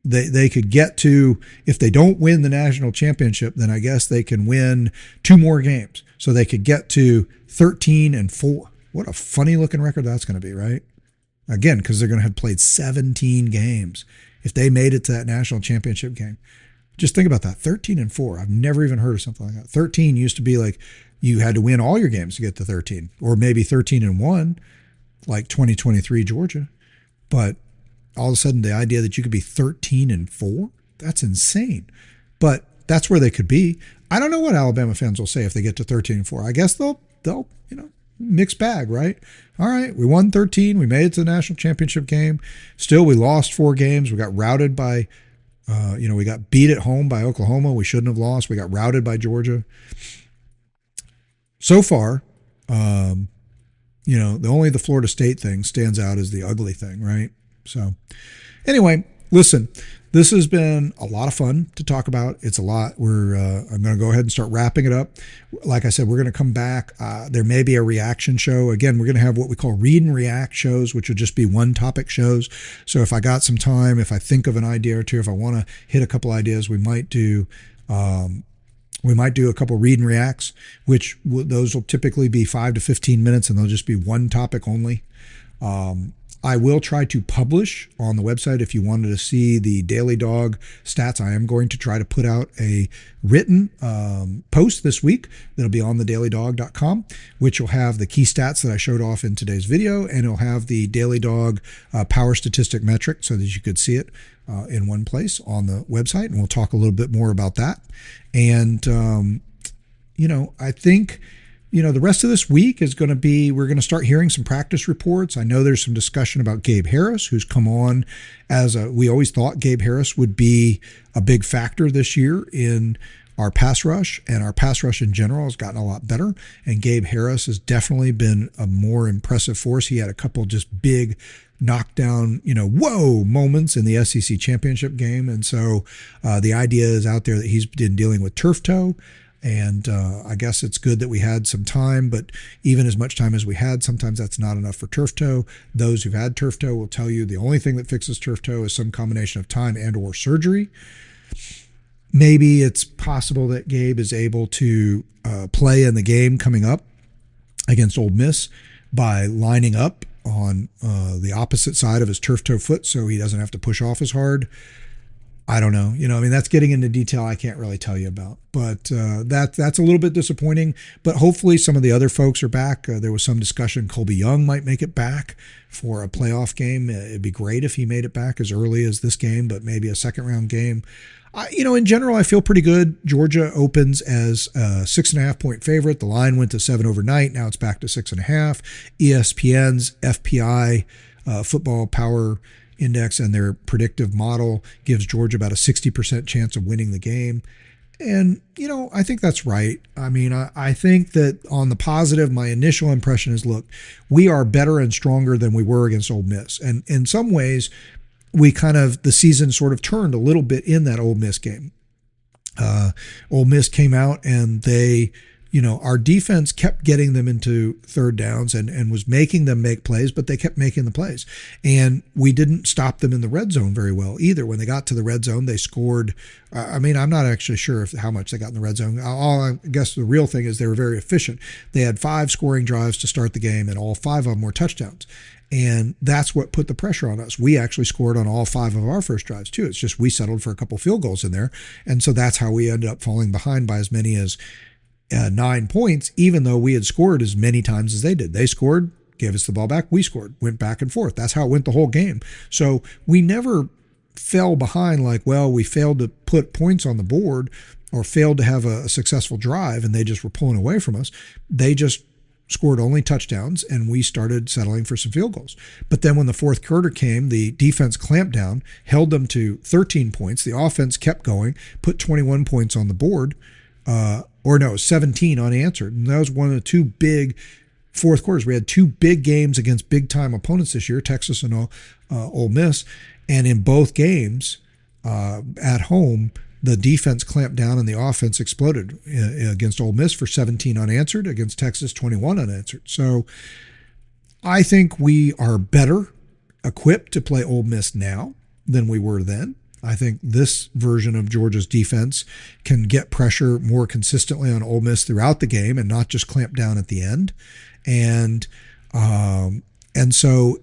they could get to, if they don't win the national championship, then I guess they can win 2 more games. So they could get to 13-4. What a funny looking record that's going to be, right? Again, because they're going to have played 17 games if they made it to that national championship game. Just think about that, 13-4. I've never even heard of something like that. 13 used to be like you had to win all your games to get to 13, or maybe 13-1. Like 2023 Georgia. But all of a sudden the idea that you could be 13-4, that's insane. But that's where they could be. I don't know what Alabama fans will say if they get to 13-4. I guess they'll mixed bag, right? All right, we won 13, we made it to the national championship game. Still, we lost 4 games. We got routed by we got beat at home by Oklahoma. We shouldn't have lost. We got routed by Georgia. So far, only the Florida State thing stands out as the ugly thing, right? So anyway, listen, this has been a lot of fun to talk about. It's a lot. I'm going to go ahead and start wrapping it up. Like I said, we're going to come back. There may be a reaction show. Again, we're going to have what we call read and react shows, which will just be one topic shows. So if I got some time, if I think of an idea or two, if I want to hit a couple ideas, we might do a couple read and reacts, which those will typically be 5 to 15 minutes, and they'll just be one topic only. I will try to publish on the website. If you wanted to see the Daily Dawg stats, I am going to try to put out a written post this week that'll be on thedailydawg.com, which will have the key stats that I showed off in today's video, and it'll have the Daily Dawg power statistic metric so that you could see it in one place on the website, and we'll talk a little bit more about that. And, I think the rest of this week is going to be, we're going to start hearing some practice reports. I know there's some discussion about Gabe Harris, who's come on we always thought Gabe Harris would be a big factor this year in our pass rush, and our pass rush in general has gotten a lot better. And Gabe Harris has definitely been a more impressive force. He had a couple just big knockdown, whoa moments in the SEC championship game. And so the idea is out there that he's been dealing with turf toe. And I guess it's good that we had some time, but even as much time as we had, sometimes that's not enough for turf toe. Those who've had turf toe will tell you the only thing that fixes turf toe is some combination of time and or surgery. Maybe it's possible that Gabe is able to play in the game coming up against Ole Miss by lining up on the opposite side of his turf toe foot so he doesn't have to push off as hard. I don't know. That's getting into detail I can't really tell you about. But that's a little bit disappointing. But hopefully some of the other folks are back. There was some discussion Colby Young might make it back for a playoff game. It'd be great if he made it back as early as this game, but maybe a second-round game. In general, I feel pretty good. Georgia opens as a 6.5-point favorite. The line went to 7 overnight. Now it's back to 6.5. ESPN's FPI football power index and their predictive model gives Georgia about a 60% chance of winning the game. And, I think that's right. I think that on the positive, my initial impression is, look, we are better and stronger than we were against Ole Miss. And in some ways, the season sort of turned a little bit in that Ole Miss game. Ole Miss came out and they, our defense kept getting them into third downs and was making them make plays, but they kept making the plays. And we didn't stop them in the red zone very well either. When they got to the red zone, they scored. I'm not actually sure how much they got in the red zone. I guess the real thing is they were very efficient. They had 5 scoring drives to start the game, and all 5 of them were touchdowns. And that's what put the pressure on us. We actually scored on all 5 of our first drives too. It's just we settled for a couple field goals in there. And so that's how we ended up falling behind by as many as 9 points, even though we had scored as many times as they did. They scored, gave us the ball back, we scored, went back and forth. That's how it went the whole game. So we never fell behind we failed to put points on the board or failed to have a successful drive and they just were pulling away from us. They just scored only touchdowns, and we started settling for some field goals. But then when the fourth quarter came, the defense clamped down, held them to 13 points. The offense kept going, put 21 points on the board, 17 unanswered. And that was one of the 2 big fourth quarters. We had 2 big games against big-time opponents this year, Texas and Ole Miss. And in both games at home, the defense clamped down and the offense exploded. Against Ole Miss for 17 unanswered, against Texas 21 unanswered. So I think we are better equipped to play Ole Miss now than we were then. I think this version of Georgia's defense can get pressure more consistently on Ole Miss throughout the game and not just clamp down at the end. And so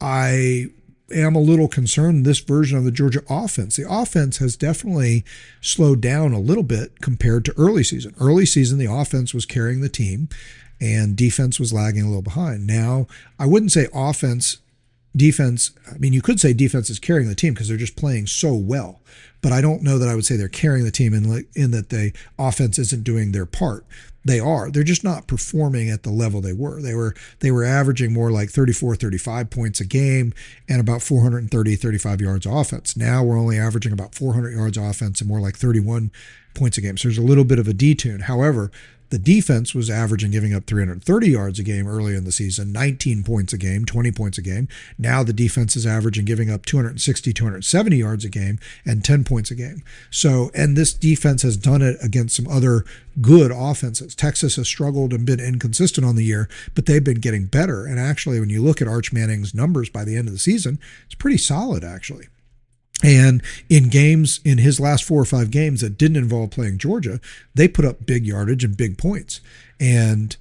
I am a little concerned this version of the Georgia offense. The offense has definitely slowed down a little bit compared to early season. Early season, the offense was carrying the team and defense was lagging a little behind. Now, I wouldn't say defense, you could say defense is carrying the team because they're just playing so well. But I don't know that I would say they're carrying the team in that the offense isn't doing their part. They are. They're just not performing at the level they were. They were averaging more like 34, 35 points a game and about 430, 35 yards of offense. Now we're only averaging about 400 yards of offense and more like 31 points a game. So there's a little bit of a detune. However, the defense was averaging giving up 330 yards a game early in the season, 19 points a game, 20 points a game. Now the defense is averaging giving up 260, 270 yards a game and 10 points a game. So, and this defense has done it against some other good offenses. Texas has struggled and been inconsistent on the year, but they've been getting better. And actually, when you look at Arch Manning's numbers by the end of the season, it's pretty solid, actually. And in games, in his last 4 or 5 games that didn't involve playing Georgia, they put up big yardage and big points. And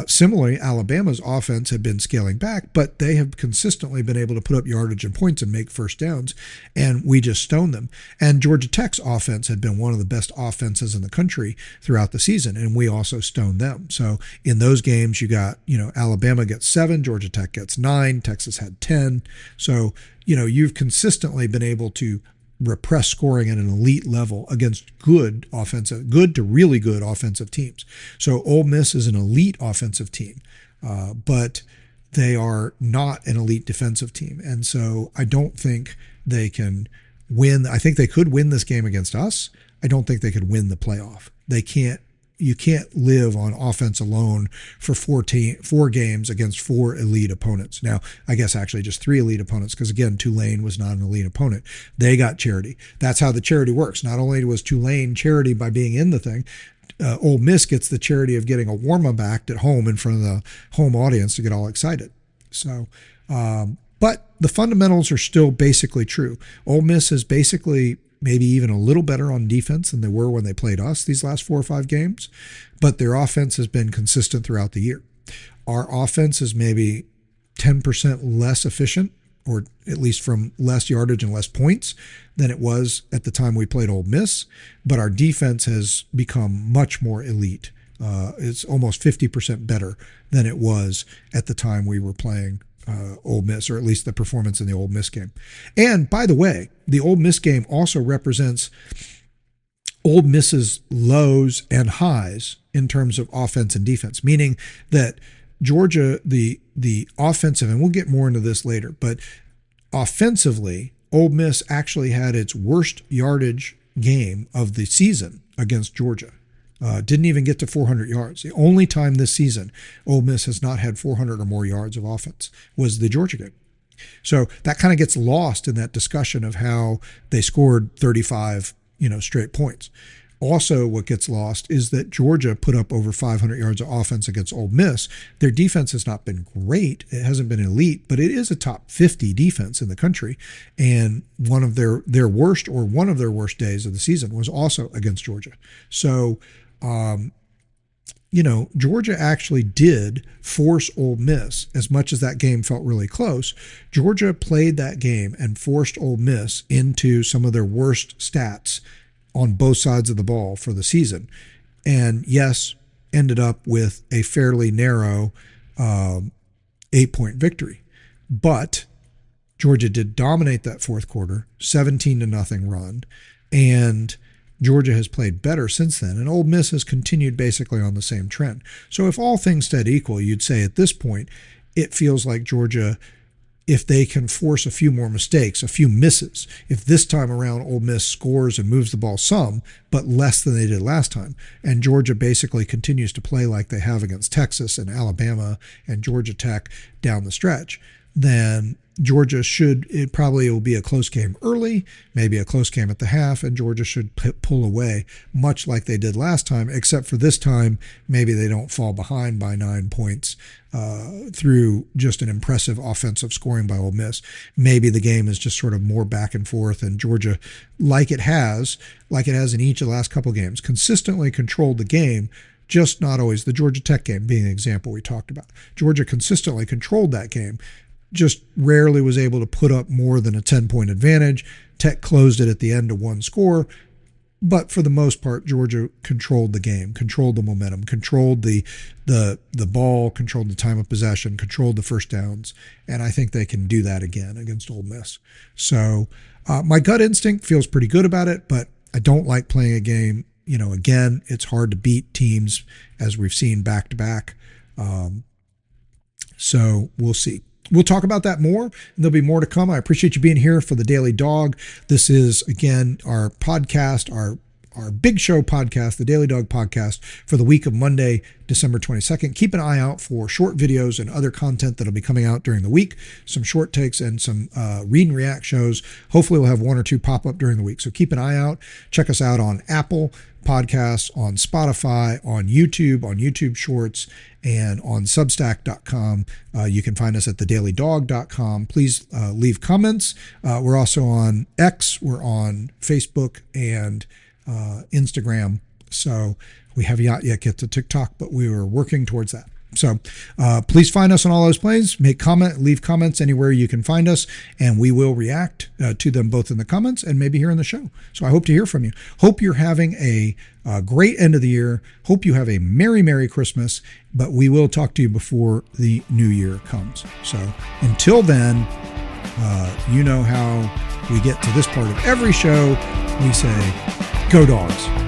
similarly, Alabama's offense had been scaling back, but they have consistently been able to put up yardage and points and make first downs, and we just stoned them. And Georgia Tech's offense had been one of the best offenses in the country throughout the season, and we also stoned them. So in those games, you got, Alabama gets 7, Georgia Tech gets 9, Texas had 10. So, you've consistently been able to repress scoring at an elite level against good to really good offensive teams. So Ole Miss is an elite offensive team, but they are not an elite defensive team. And so I don't think they can win. I think they could win this game against us. I don't think they could win the playoff. They can't. You can't live on offense alone for 4 games against 4 elite opponents. Now, I guess actually just 3 elite opponents, because again, Tulane was not an elite opponent. They got charity. That's how the charity works. Not only was Tulane charity by being in the thing, Ole Miss gets the charity of getting a warm-up act at home in front of the home audience to get all excited. So, but the fundamentals are still basically true. Ole Miss is basically maybe even a little better on defense than they were when they played us these last 4 or 5 games, but their offense has been consistent throughout the year. Our offense is maybe 10% less efficient, or at least from less yardage and less points than it was at the time we played Ole Miss, but our defense has become much more elite. It's almost 50% better than it was at the time we were playing Ole Miss, or at least the performance in the Ole Miss game. And by the way, the Ole Miss game also represents Ole Miss's lows and highs in terms of offense and defense, meaning that Georgia, the offensive, and we'll get more into this later, but offensively, Ole Miss actually had its worst yardage game of the season against Georgia. Didn't even get to 400 yards. The only time this season Ole Miss has not had 400 or more yards of offense was the Georgia game. So that kind of gets lost in that discussion of how they scored 35, straight points. Also, what gets lost is that Georgia put up over 500 yards of offense against Ole Miss. Their defense has not been great. It hasn't been elite, but it is a top 50 defense in the country. And one of their worst days of the season was also against Georgia. So, Georgia actually did force Ole Miss, as much as that game felt really close. Georgia played that game and forced Ole Miss into some of their worst stats on both sides of the ball for the season. And yes, ended up with a fairly narrow 8-point victory. But Georgia did dominate that fourth quarter, 17-0 run, and Georgia has played better since then, and Ole Miss has continued basically on the same trend. So if all things stayed equal, you'd say at this point, it feels like Georgia, if they can force a few more mistakes, a few misses, if this time around Ole Miss scores and moves the ball some, but less than they did last time, and Georgia basically continues to play like they have against Texas and Alabama and Georgia Tech down the stretch, then Georgia it will be a close game early, maybe a close game at the half, and Georgia should pull away, much like they did last time, except for this time, maybe they don't fall behind by 9 points through just an impressive offensive scoring by Ole Miss. Maybe the game is just sort of more back and forth, and Georgia, like it has in each of the last couple games, consistently controlled the game, just not always. The Georgia Tech game being an example we talked about. Georgia consistently controlled that game, just rarely was able to put up more than a 10-point advantage. Tech closed it at the end to 1 score. But for the most part, Georgia controlled the game, controlled the momentum, controlled the ball, controlled the time of possession, controlled the first downs. And I think they can do that again against Ole Miss. So my gut instinct feels pretty good about it, but I don't like playing a game. Again, it's hard to beat teams as we've seen back to back. So we'll see. We'll talk about that more, and there'll be more to come. I appreciate you being here for the Daily Dawg. This is, again, our podcast, our our big show podcast, the Daily Dawg podcast for the week of Monday, December 22nd. Keep an eye out for short videos and other content that'll be coming out during the week, some short takes and some read and react shows. Hopefully we'll have one or two pop up during the week. So keep an eye out. Check us out on Apple Podcasts, on Spotify, on YouTube Shorts, and on Substack.com. You can find us at thedailydawg.com. Please leave comments. We're also on X. We're on Facebook and Instagram. So we have not yet get to TikTok, but we were working towards that. So please find us on all those places. Leave comments anywhere you can find us, and we will react to them both in the comments and maybe here in the show. So I hope to hear from you. Hope you're having a great end of the year. Hope you have a Merry Christmas, but we will talk to you before the new year comes. So until then, you know how we get to this part of every show. We say, go Dogs.